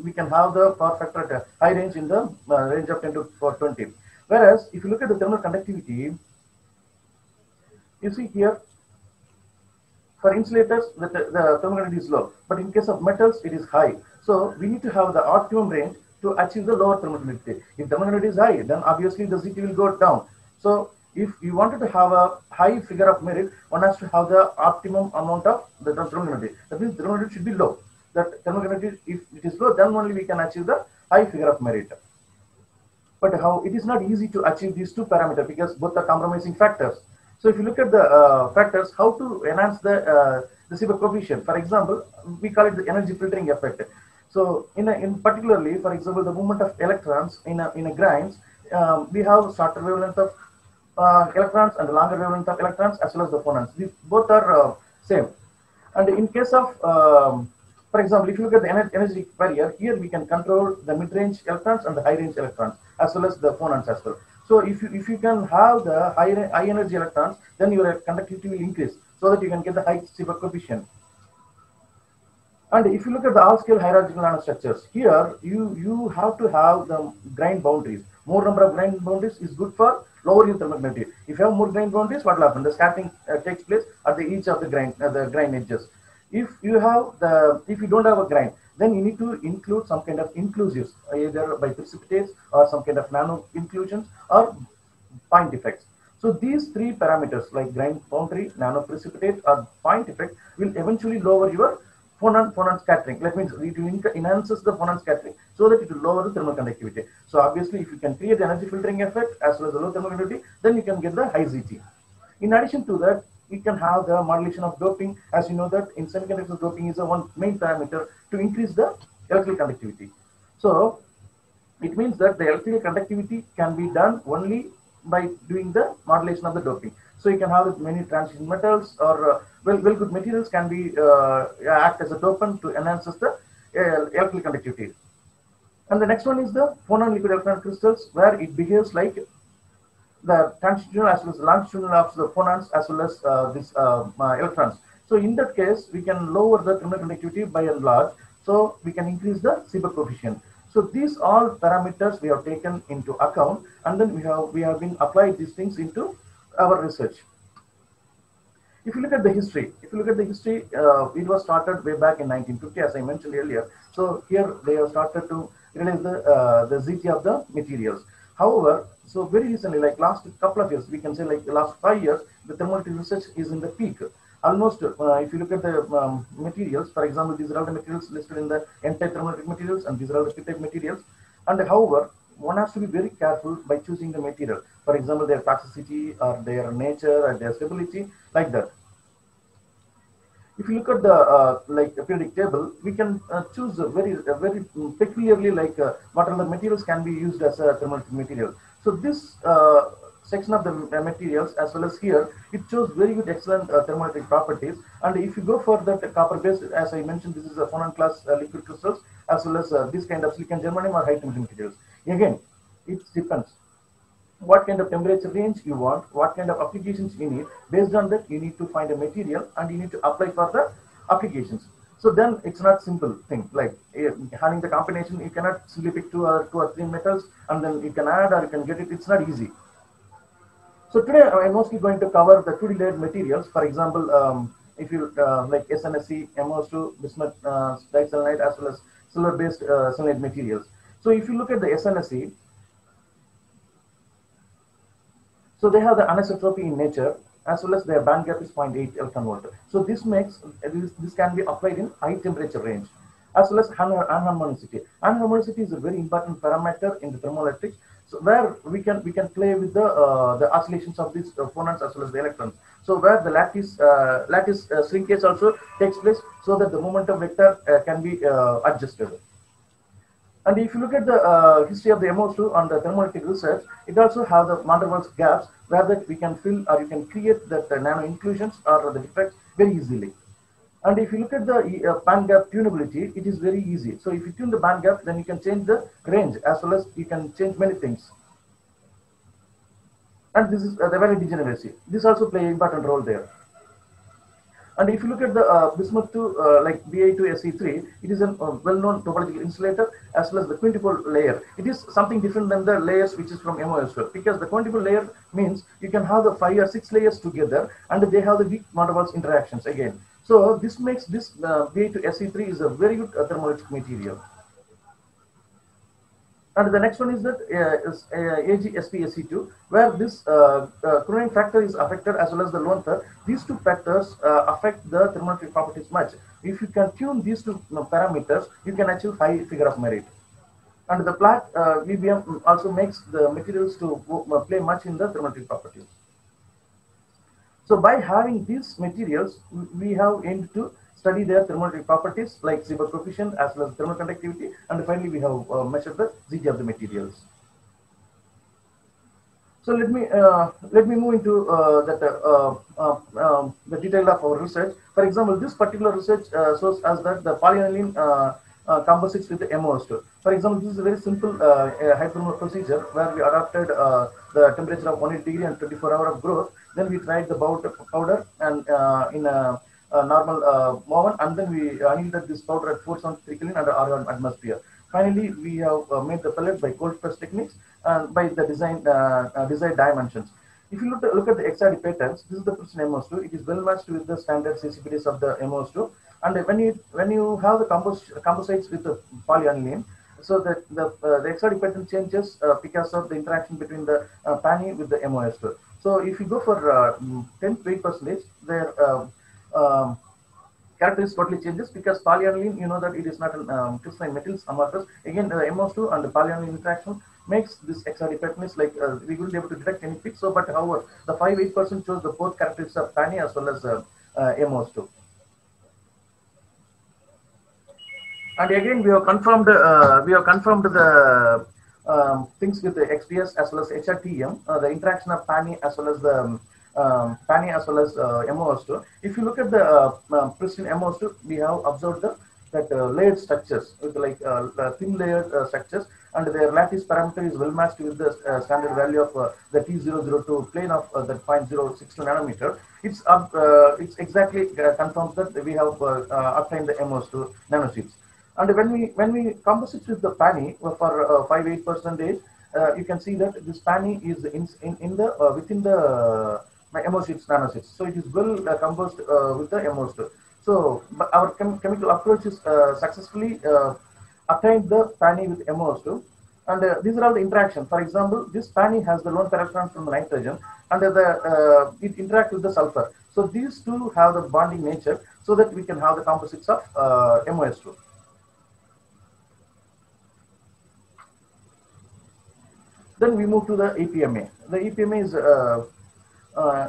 [SPEAKER 7] We can have the power factor at a high range in the range of 10 to the power 20. Whereas if you look at the thermal conductivity, you see here, for insulators, the thermal conductivity is low, but in case of metals, it is high. So we need to have the optimum range to achieve the lower thermal conductivity. If thermal conductivity is high, then obviously the CT will go down. So if you wanted to have a high figure of merit, one has to have the optimum amount of the thermal conductivity. That means thermal conductivity should be low. That thermal conductivity, if it is low, then only we can achieve the high figure of merit. But how it is not easy to achieve these two parameters because both are compromising factors. So if you look at the factors, how to enhance the Seebeck coefficient. For example, we call it the energy filtering effect. So in particularly, for example, the movement of electrons in a grains, we have shorter wavelength of electrons and longer wavelength of electrons as well as the phonons. These both are same. And in case of For example, if you look at the energy barrier, here we can control the mid-range electrons and the high-range electrons, as well as the phonons as well. So if you can have the high energy electrons, then your conductivity will increase, so that you can get the high Seebeck coefficient. And if you look at the all-scale hierarchical nanostructures, here you have to have the grain boundaries. More number of grain boundaries is good for lowering thermal conductivity. If you have more grain boundaries, what will happen? The scattering takes place at the each of the grain edges. If you don't have a grain, then you need to include some kind of inclusives, either by precipitates or some kind of nano inclusions or point effects. So these three parameters, like grain boundary, nano precipitate, or point effect, will eventually lower your phonon scattering. That means it enhances the phonon scattering, so that it will lower the thermal conductivity. So obviously, if you can create the energy filtering effect as well as the low thermal conductivity, then you can get the high ZT. In addition to that, we can have the modulation of doping. As you know that in semiconductors, doping is one main parameter to increase the electrical conductivity. So it means that the electrical conductivity can be done only by doing the modulation of the doping. So you can have many transition metals or well good materials can be act as a dopant to enhance the electrical conductivity. And the next one is the phonon liquid electron crystals, where it behaves like the transitional as well as longitudinal of the phonons as well as these electrons. So in that case, we can lower the thermal conductivity by and large, so we can increase the Seebeck coefficient. So these all parameters we have taken into account, and then we have been applied these things into our research. If you look at the history, it was started way back in 1950, as I mentioned earlier. So here they have started to realize the ZT of the materials. However, so very recently, like last couple of years, we can say like the last 5 years, the thermoelectric research is in the peak. Almost, if you look at the materials, for example, these are all the materials listed in the N-type thermoelectric materials, and these are all the P-type materials. And however, one has to be very careful by choosing the material. For example, their toxicity or their nature or their stability, like that. If you look at the like periodic table, we can choose very peculiarly like what other materials can be used as a thermoelectric material. So this section of the materials, as well as here, it shows very good excellent thermoelectric properties. And if you go for that copper based, as I mentioned, this is a phonon class liquid crystals, as well as this kind of silicon germanium or high temperature materials. Again, it depends what kind of temperature range you want, what kind of applications you need. Based on that, you need to find a material and you need to apply for the applications. So then it's not simple thing like having the combination. You cannot simply pick two or three metals and then you can add or you can get it. It's not easy. So today I'm mostly going to cover the 2D layered materials. For example, if you like SNSE, MOS2, bismuth diselenide, as well as silver based selenide materials. So if you look at the SNSE, so they have the anisotropy in nature, as well as their band gap is 0.8 electron volt. So this makes this can be applied in high temperature range, as well as anharmonicity. Anharmonicity is a very important parameter in the thermoelectrics, so where we can play with the oscillations of these phonons as well as the electrons. So where the lattice shrinkage also takes place, so that the momentum vector can be adjusted. And if you look at the history of the MOS2 on the thermoelectric research, it also has the van der Waals gaps where that we can fill or you can create that nano inclusions or the defects very easily. And if you look at the band gap tunability, it is very easy. So if you tune the band gap, then you can change the range as well as you can change many things. And this is the value degeneracy. This also plays an important role there. And if you look at the bismuth 2, like Ba2Se3, it is a well-known topological insulator as well as the quintupole layer. It is something different than the layers which is from MOS2, because the quintupole layer means you can have the 5 or 6 layers together and they have the weak van der Waals interactions again. So this makes this Ba2Se3 is a very good thermoelectric material. And the next one is that AgSpSe2, where this Cronin factor is affected as well as the Lowenthal. These two factors affect the thermoelectric properties much. If you can tune these two parameters, you can achieve high figure of merit. And the Platt VBM also makes the materials to play much in the thermoelectric properties. So by having these materials, we have aimed to study their thermoelectric properties like Seebeck coefficient as well as thermal conductivity, and finally we have measured the ZT of the materials. So let me move into the detail of our research. For example, this particular research shows us that the polyaniline composites with the MOS2. For example, this is a very simple hydrothermal procedure where we adapted the temperature of 180 degree and 24 hour of growth. Then we tried the powder and in a normal oven, and then we annealed this powder at 473 Kelvin under argon atmosphere. Finally, we have made the pellet by cold press techniques and by the desired dimensions. If you look at the XRD patterns, this is the precision MOS2. It is well matched with the standard CCPDs of the MOS2. And when you have the composites with the polyaniline, so that the XRD pattern changes because of the interaction between the PANI with the MOS2. So if you go for 10 to 8%, their characteristics totally changes because polyaniline, you know that it is not an crystalline metals amorphous. Again, the MOS2 and the polyaniline interaction makes this XRD pattern like we will be able to detect any peak. So, but however, the 5-8% shows the both characteristics of PANI as well as MOS2. And again, we have confirmed the things with the XPS as well as HRTM, the interaction of PANI as well as the PANI as well as MOS2. If you look at the pristine MOS2, we have observed that layered structures with like thin layered structures, and their lattice parameter is well matched with the standard value of the T002 plane of the 0.062 nanometer. It's exactly confirms that we have obtained the MOS2 nanosheets. And when we composite with the PANI for 5-8%, you can see that this PANI is within the MOS nanosheets. So it is well composed with the MOS2. So our chemical approach is successfully obtained the PANI with MOS2. And these are all the interactions. For example, this PANI has the lone pair electrons from the nitrogen, and it interacts with the sulfur. So these two have the bonding nature, so that we can have the composites of MOS2. Then we move to the EPMA. The EPMA is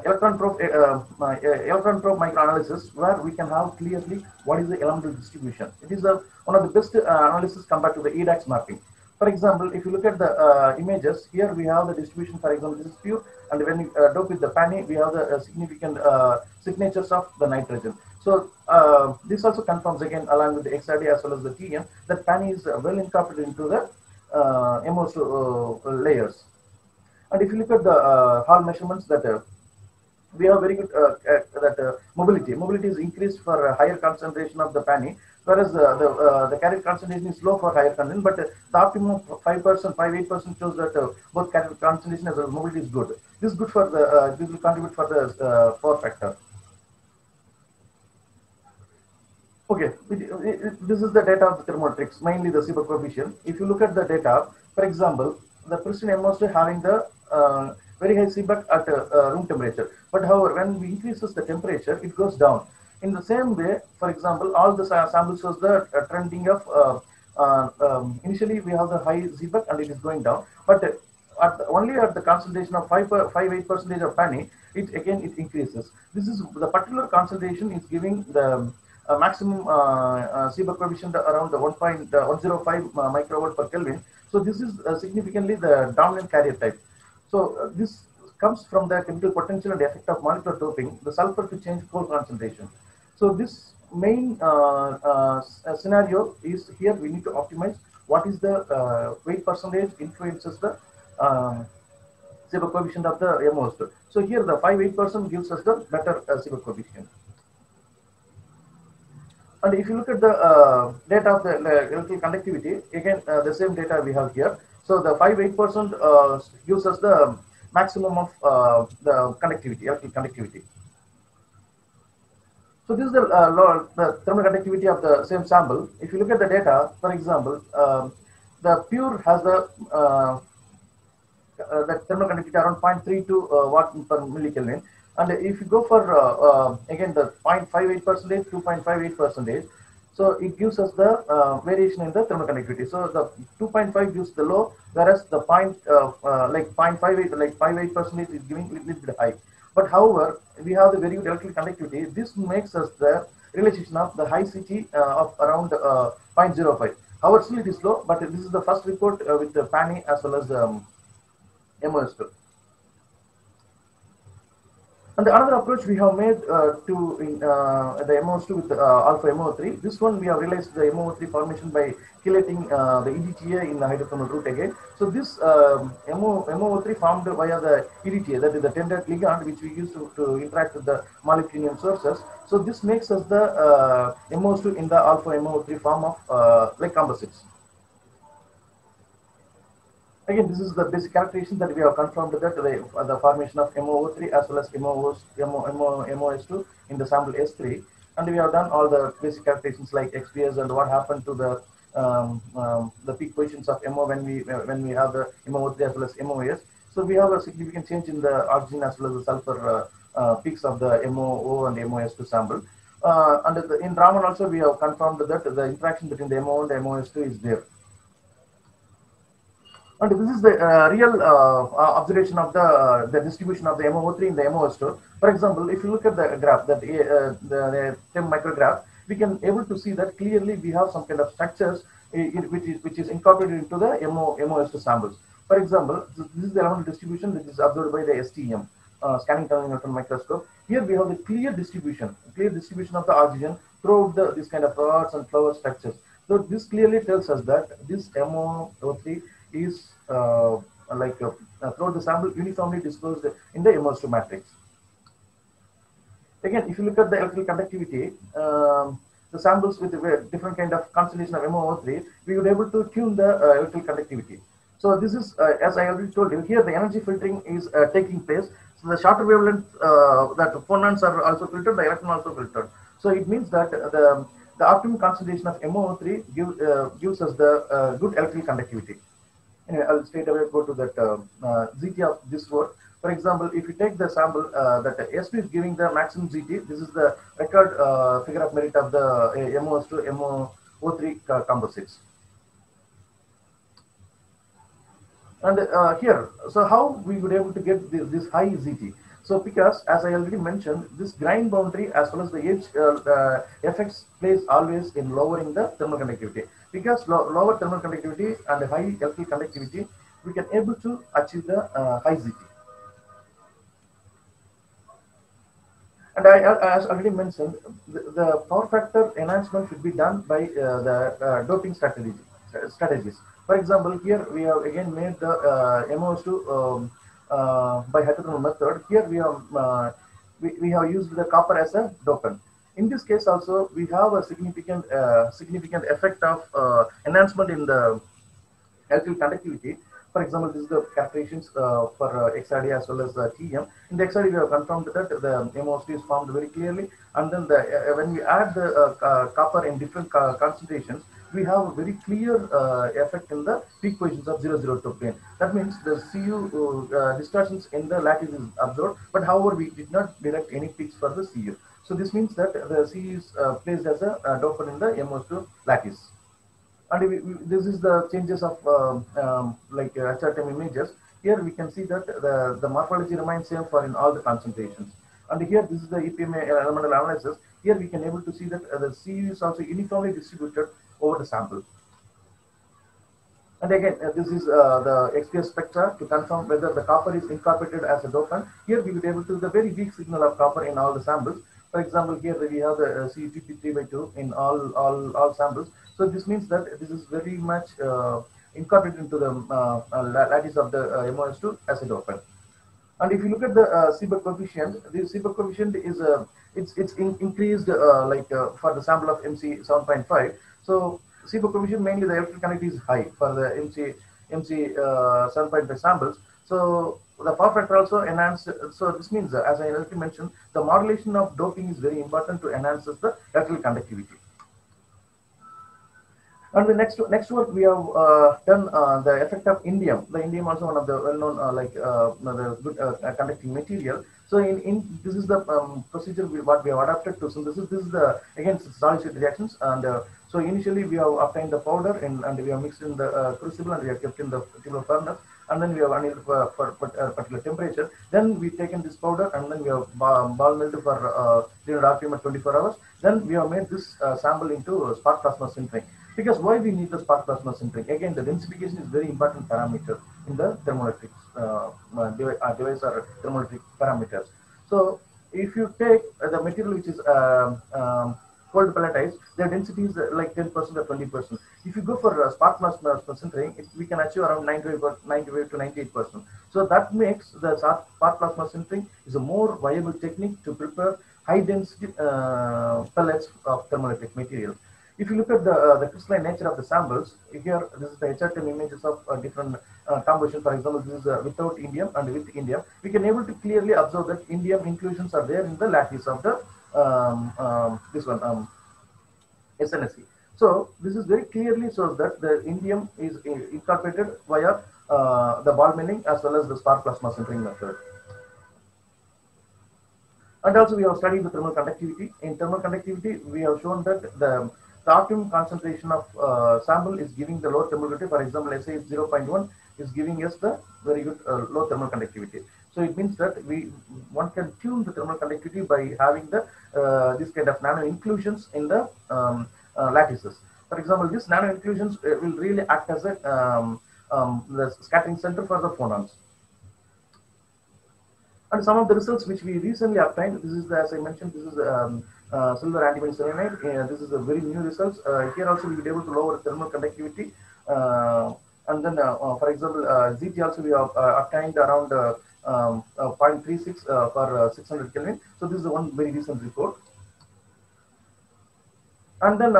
[SPEAKER 7] electron probe microanalysis, where we can have clearly what is the elemental distribution. It is one of the best analysis compared to the EDAX mapping. For example, if you look at the images, here we have the distribution. For example, this is pure, and when you dope with the PANI, we have the significant signatures of the nitrogen. So this also confirms again, along with the XRD as well as the TM, that PANI is well incorporated into the MOS layers. And if you look at the Hall measurements, that we have very good mobility. Mobility is increased for a higher concentration of the PANI, whereas the carrier concentration is low for higher concentration. But the optimum 5%, 5-8% shows that both carrier concentration as well as mobility is good. This is good for the this will contribute for the power factor. Okay, this is the data of the thermometrics, mainly the Seebeck coefficient. If you look at the data, for example, the pristine MOS2 having the very high Seebeck at room temperature. But however, when we increases the temperature, it goes down. In the same way, for example, all the samples shows the trending of initially we have the high Seebeck and it is going down, but only at the concentration of 5-8% of PANI, it increases. This is the particular concentration is giving the maximum Seebeck coefficient around the 1.105 microwatt per Kelvin. So this is significantly the dominant carrier type. So this comes from the chemical potential and effect of molecular doping, the sulfur to change coal concentration. So this main scenario is here we need to optimize what is the weight percentage influences the Seebeck coefficient of the MOS2. So here the 5-8% gives us the better Seebeck coefficient. And if you look at the data of the electrical conductivity, again the same data we have here. So the 5-8% gives us the maximum of the conductivity, electrical conductivity. So this is the thermal conductivity of the same sample. If you look at the data, for example, the pure has the thermal conductivity around 0.32 watt per millikelvin. And if you go for again the 0.58%, 2.58%, so it gives us the variation in the thermal conductivity. So the 2.5 gives the low, whereas the 0.58, like 5.8% is giving a little bit high. But however, we have the very good electrical conductivity. This makes us the realization of the high CT of around 0.05. However, still it is low, but this is the first report with the PANI as well as the MOS2. And another approach we have made to in, the MOS2 with alpha MO3. This one we have realized the MO3 formation by chelating the EDTA in the hydrothermal route again. So this MO3 formed via the EDTA, that is the tendered ligand, which we use to interact with the molybdenum sources. So this makes us the MOS2 in the alpha MO3 form of like composites. Again, this is the basic characterization that we have confirmed that the formation of MOO3 as well as MOS2 in the sample S3, and we have done all the basic characterizations like XPS and what happened to the peak positions of MO when we have the MOO3 as well as MOS. So we have a significant change in the oxygen as well as the sulfur peaks of the MOO and MOS2 sample. And in Raman also we have confirmed that the interaction between the MO and the MOS2 is there. And this is the real observation of the distribution of the MOO3 in the MOS2. For example, if you look at the graph, that the 10 micrograph, we can able to see that clearly we have some kind of structures which is incorporated into the MOS2 samples. For example, this is the elemental distribution which is observed by the STM, scanning tunneling electron microscope. Here we have the clear distribution of the oxygen throughout this kind of rods and flower structures. So this clearly tells us that this MOO3 is throughout the sample uniformly disclosed in the MOS2 matrix. Again, if you look at the electrical conductivity, the samples with a different kind of concentration of MOO3, we would be able to tune the electrical conductivity. So this is, as I already told you, here the energy filtering is taking place. So the shorter wavelength, that phonons are also filtered, the electron also filtered. So it means that the optimum concentration of MOO3 gives us the good electrical conductivity. Anyway, I'll straight away go to that ZT of this work. For example, if you take the sample that S2 is giving the maximum ZT, this is the record figure of merit of the MOS2 MOO3 composites. And here, so how we would be able to get this high ZT? So because, as I already mentioned, this grind boundary as well as the edge effects plays always in lowering the thermal conductivity. Because lower thermal conductivity and high electrical conductivity, we can able to achieve the high ZT. And as already mentioned, the power factor enhancement should be done by the doping strategies. For example, here we have again made the MOS2 by hydrothermal method. Here we have used the copper as a dopant. In this case also, we have a significant effect of enhancement in the electrical conductivity. For example, this is the characterizations for XRD as well as TEM. In the XRD, we have confirmed that the MOS2 is formed very clearly, and then when we add the copper in different concentrations, we have a very clear effect in the peak positions of 002 plane. That means the CU distortions in the lattice is observed, but however, we did not detect any peaks for the CU. So this means that the CU is placed as a dopant in the MOS2 lattice. And this is the changes of like HRTM images. Here we can see that the morphology remains same for in all the concentrations. And here this is the EPMA elemental analysis. Here we can able to see that the CU is also uniformly distributed over the sample. And again, this is the XPS spectra to confirm whether the copper is incorporated as a dopant. Here we will be able to the very weak signal of copper in all the samples. For example, here we have the CuTp3/2 in all samples. So this means that this is very much incorporated into the lattice of the MOS2 as a dopant. And if you look at the Seebeck coefficient, the Seebeck coefficient is it's increased for the sample of MC 7.5. So Seebeck coefficient mainly the electrical conductivity is high for the MC 7.5 samples. So the power factor also enhanced. So this means, as I already mentioned, the modulation of doping is very important to enhance the electrical conductivity. And the next work we have done the effect of indium. The indium also one of the well-known the good conducting material. So this is the procedure what we have adapted to synthesis. This is the again solid state reactions, and so initially we have obtained the powder and we have mixed in the crucible and we have kept in the tubular furnace, and then we have annealed for a particular temperature. Then we taken this powder and then we have ball milled for 300 RPM at 24 hours. Then we have made this sample into spark plasma sintering. Because why we need the spark plasma sintering? Again, the densification is very important parameter in the thermoelectric device or thermoelectric parameters. So if you take the material which is cold pelletized, their density is like 10% or 20%. If you go for spark plasma sintering, we can achieve around 95 to 98%. So that makes the spark plasma sintering is a more viable technique to prepare high density pellets of thermoelectric material. If you look at the crystalline nature of the samples, here this is the HRTM images of different composition. For example, this is without indium and with indium. We can able to clearly observe that indium inclusions are there in the lattice of the this one SNSE. So this is very clearly shows that the indium is incorporated via the ball milling as well as the spark plasma sintering method. And also we have studied the thermal conductivity. In thermal conductivity, we have shown that the optimum concentration of sample is giving the low thermal conductivity. For example, let's say it's 0.1 is giving us the very good low thermal conductivity. So it means that one can tune the thermal conductivity by having the this kind of nano inclusions in the lattices. For example, these nano inclusions will really act as a the scattering center for the phonons. And some of the results which we recently obtained, this is as I mentioned, this is silver antimony selenide. This is a very new results. Here also we will be able to lower thermal conductivity. And then, for example, ZT also we have obtained around 0.36 for 600 Kelvin. So this is one very recent report. And then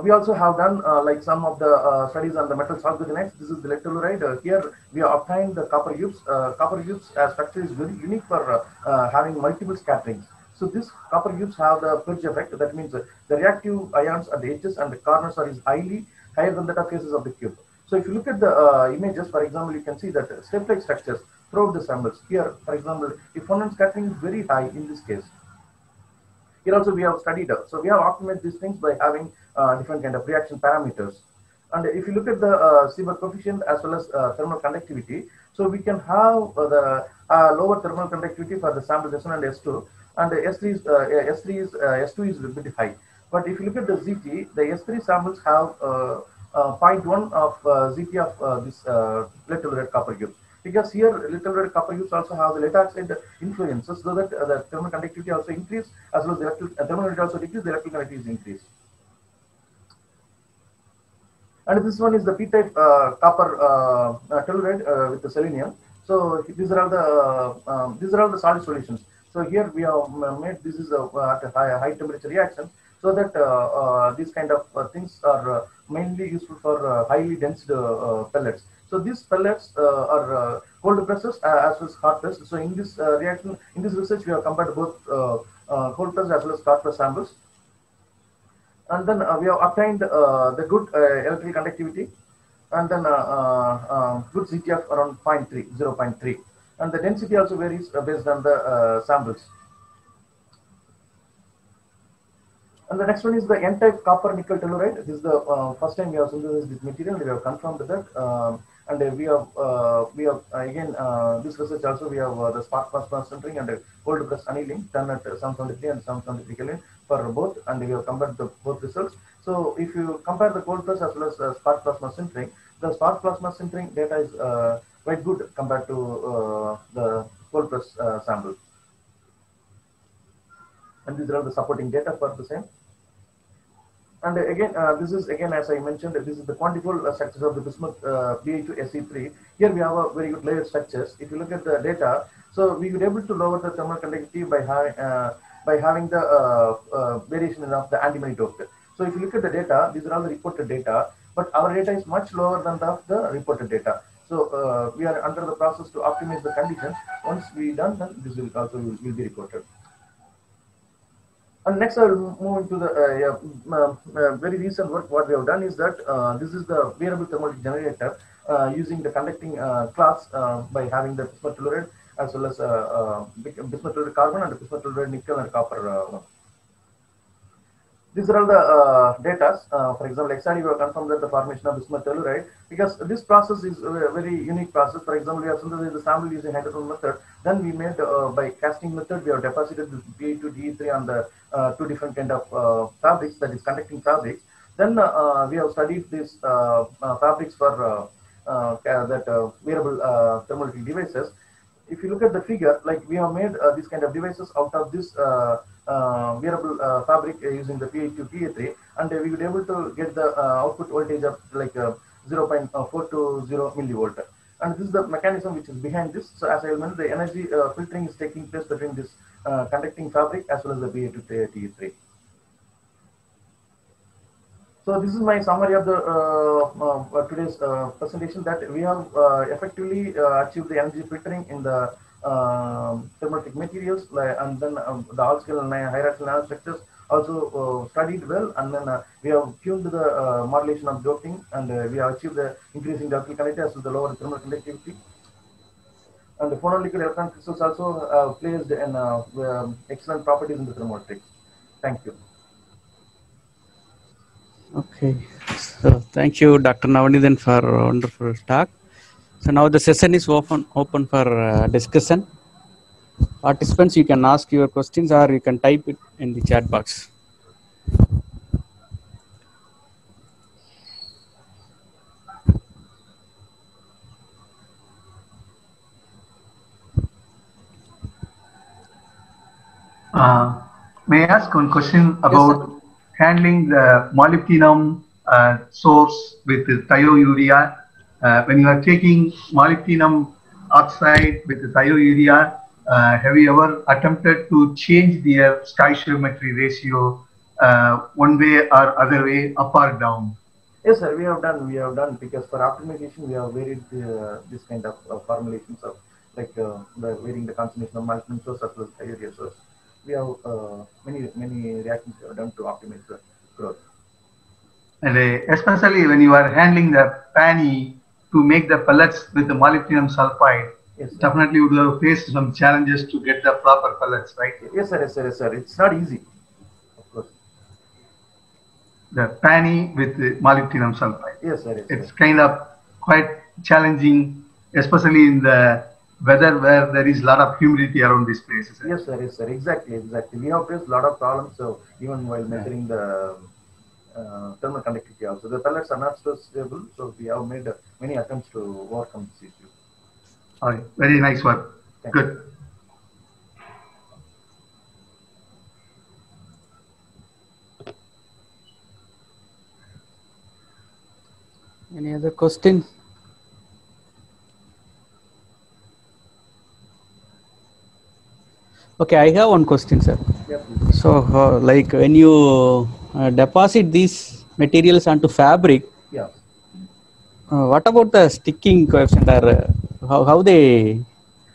[SPEAKER 7] we also have done like some of the studies on the metal chalcogenides. This is the lead telluride. Here we have obtained the copper cubes. Copper cubes structure is very unique for having multiple scatterings. So these copper cubes have the purge effect. That means the reactive ions at the edges and the corners are highly higher than the faces of the cube. So if you look at the images, for example, you can see that step-like structures throughout the samples. Here, for example, if phonon scattering is very high in this case. Here also we have studied, so we have optimized these things by having different kind of reaction parameters. And if you look at the Seeberg coefficient as well as thermal conductivity, so we can have the lower thermal conductivity for the samples S1 and S2, and S2 is a bit high. But if you look at the ZT, the S3 samples have 0.1 of ZT of this lead telluride copper cubes. Because here lead telluride copper cubes also have the lead oxide influences, so that the thermal conductivity also increase as well as the thermal conductivity also decrease, the electrical conductivity is increased. And this one is the P-type copper telluride with the selenium. So these are all the solid solutions. So here we have made this is at a high temperature reaction, so that these kind of things are mainly useful for highly dense pellets. So these pellets are cold presses as well as hot press. So in this reaction, in this research, we have compared both cold press as well as hot press samples. And then we have obtained the good electrical conductivity, and then good ZT of around 0.3. And the density also varies based on the samples. And the next one is the N-type copper nickel telluride. This is the first time we have synthesized this material. We have confirmed that. And we have again this research also we have the spark plasma sintering and cold press annealing done at 723 and 723 Kelvin for both, and we have compared the both results. So if you compare the cold press as well as spark plasma sintering, the spark plasma sintering data is quite good compared to the cold press sample. And these are all the supporting data for the same. And again, this is again, as I mentioned, this is the quantifiable structures of the bismuth Ba2Se3. Here we have a very good layered structures. If you look at the data, so we were able to lower the thermal conductivity by having the variation of the antimony doped. So if you look at the data, these are all the reported data, but our data is much lower than the reported data. So we are under the process to optimize the conditions. Once we done, then this will also will be reported. And next, I will move into the very recent work. What we have done is that this is the variable thermal generator using the conducting class by having the bismuth telluride as well as bismuth telluride carbon and bismuth telluride nickel and copper. These are all the data. For example, XRD we have confirmed that the formation of bismuth telluride, because this process is a very unique process. For example, we have synthesized the sample using hydrogen method. Then we made by casting method, we have deposited the Da2, Da3 on the two different kind of fabrics, that is conducting fabrics. Then we have studied these fabrics for that variable thermoelectric devices. if you look at the figure, like we have made these kind of devices out of this wearable fabric using the PA2, PA3, and we would be able to get the output voltage of like 0.420 millivolt. And this is the mechanism which is behind this. So as I mentioned, the energy filtering is taking place between this conducting fabric as well as the PA2, PA3. So this is my summary of the today's presentation, that we have effectively achieved the energy filtering in the thermoelectric materials, and then the all-scale and hierarchical nanostructures also studied well, and then we have tuned the modulation of doping, and we have achieved the increasing electrical conductivity as well as the lower thermal conductivity. And the phonoliquid electron crystals also placed in excellent properties in the thermoelectrics. Thank you.
[SPEAKER 1] Okay, so thank you, Dr. Navanidhan, for a wonderful talk. So now the session is open for discussion. Participants, you can ask your questions or you can type it in the chat box.
[SPEAKER 3] May I ask one question about handling the molybdenum source with the thiourea? When you are taking molybdenum oxide with the thiourea, have you ever attempted to change their stoichiometry ratio one way or other way, up or down?
[SPEAKER 7] Yes, sir, we have done, because for optimization, we have varied this kind of formulations of like the varying the concentration of molybdenum source as well as thiourea source. We have many reactions we have done to optimize the growth.
[SPEAKER 3] And especially when you are handling the PANI to make the pellets with the molybdenum sulfide,
[SPEAKER 7] yes,
[SPEAKER 3] definitely you would have faced some challenges to get the proper pellets, right?
[SPEAKER 7] Yes, sir, yes, sir, yes, sir. It's not easy, of course.
[SPEAKER 3] The PANI with the molybdenum sulfide.
[SPEAKER 7] Yes, sir, yes,
[SPEAKER 3] it's kind of quite challenging, especially in the weather where there is a lot of humidity around these places.
[SPEAKER 7] Yes, sir, yes, sir. Exactly. We have faced a lot of problems. So even while measuring the thermal conductivity also, the pellets are not so stable. So we have made many attempts to overcome this issue.
[SPEAKER 3] All right. Very nice work.
[SPEAKER 7] Thank
[SPEAKER 3] Good.
[SPEAKER 1] Any other question? Okay, I have one question, sir.
[SPEAKER 7] Yep.
[SPEAKER 1] So, like when you deposit these materials onto fabric,
[SPEAKER 7] yeah.
[SPEAKER 1] What about the sticking coefficient, or how they?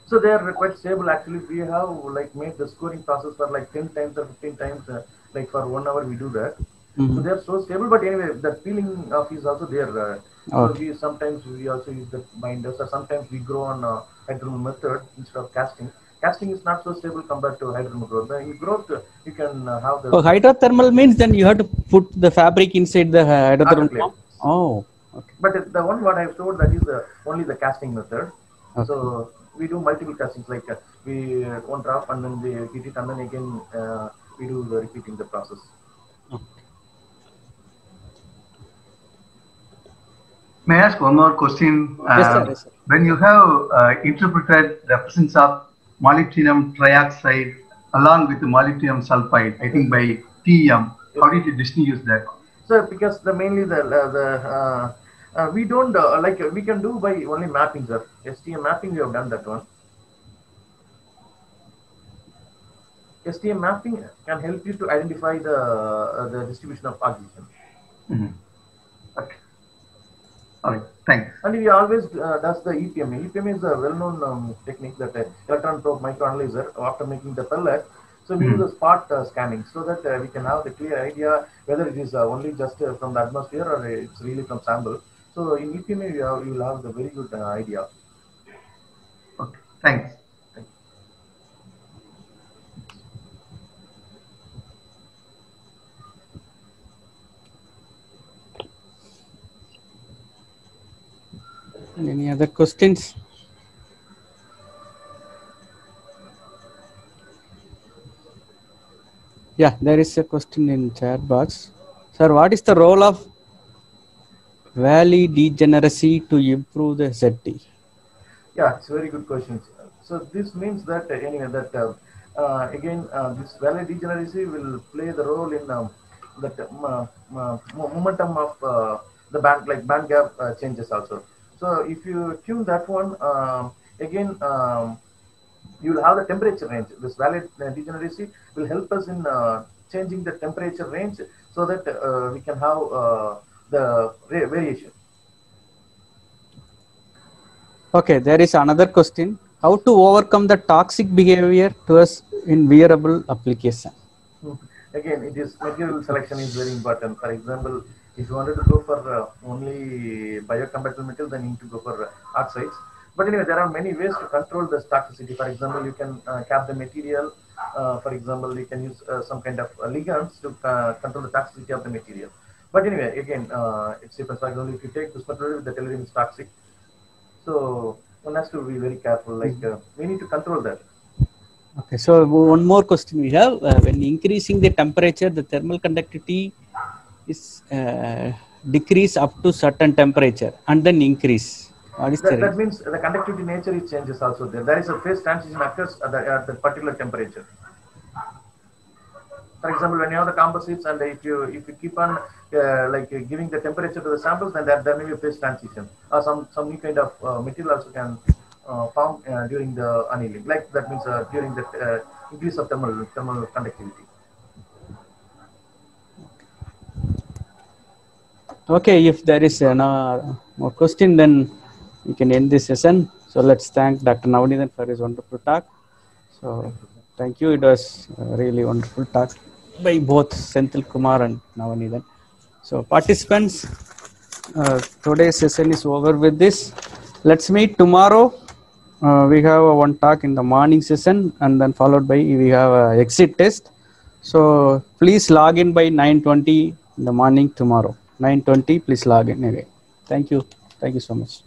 [SPEAKER 7] So they are quite stable. Actually, we have like made the scoring process for like 10 times or 15 times. Like for 1 hour, we do that.
[SPEAKER 1] Mm-hmm.
[SPEAKER 7] So they are so stable. But anyway, the peeling of is also there. So we sometimes we also use the binders, or sometimes we grow on hydrothermal method instead of casting. Casting is not so stable compared to hydrothermal growth. In growth, you can have the.
[SPEAKER 1] Oh, hydrothermal means then you have to put the fabric inside the hydrothermal pump. Oh, okay.
[SPEAKER 7] But the one what I have told, that is only the casting method. Okay. So we do multiple castings, like we one drop and then we heat it, and then again we do the repeating the process.
[SPEAKER 1] Okay.
[SPEAKER 3] May I ask one more question?
[SPEAKER 1] Yes, sir. Yes, sir.
[SPEAKER 3] When you have interpreted the presence of molybdenum trioxide along with the molybdenum sulfide, I think by TEM, how did you distinguish that?
[SPEAKER 7] So because mainly we don't like we can do by only mapping, sir. STM mapping, we have done that one. STM mapping can help you to identify the distribution of oxygen.
[SPEAKER 3] Mm-hmm. Okay. All right. Thanks.
[SPEAKER 7] And we always does the EPMA. EPMA is a well-known technique, that electron probe microanalyzer after making the pellet. So we do the spot scanning, so that we can have the clear idea whether it is only just from the atmosphere or it's really from sample. So in EPMA, you will have the very good idea.
[SPEAKER 3] Okay. Thanks.
[SPEAKER 1] Any other questions? Yeah, there is a question in chat box. Sir, what is the role of valley degeneracy to improve the ZT?
[SPEAKER 7] Yeah, it's a very good question. So this means that anyway that again this valley degeneracy will play the role in that momentum of the band gap changes also. So if you tune that one again. You will have the temperature range. This valley degeneracy will help us in changing the temperature range so that we can have the variation.
[SPEAKER 1] Okay, there is another question. How to overcome the toxic behavior to us in wearable application?
[SPEAKER 7] Again, it is material selection is very important. For example, if you wanted to go for only biocompatible material, then you need to go for oxides. But anyway, there are many ways to control this toxicity. For example, you can cap the material. For example, you can use some kind of ligands to control the toxicity of the material. But anyway, again, it's depends. For example, if you take this material, the tellurium is toxic. So one has to be very careful. Like we need to control that.
[SPEAKER 1] Okay, so one more question we have. When increasing the temperature, the thermal conductivity is decrease up to certain temperature and then increase.
[SPEAKER 7] That means the conductivity nature is changes also there. There is a phase transition occurs at the particular temperature. For example, when you have the composites and if you keep on giving the temperature to the samples, then there may be a phase transition or some new kind of material also can form during the annealing. Like that means during the increase of thermal conductivity.
[SPEAKER 1] Okay, if there is more question, then we can end this session. So let's thank Dr. Navanithan for his wonderful talk. So thank you. It was a really wonderful talk by both Senthil Kumar and Navanithan. So participants, today's session is over with this. Let's meet tomorrow. We have one talk in the morning session and then followed by we have an exit test. So please log in by 9:20 in the morning tomorrow. 9:20, please log in again. Thank you. Thank you so much.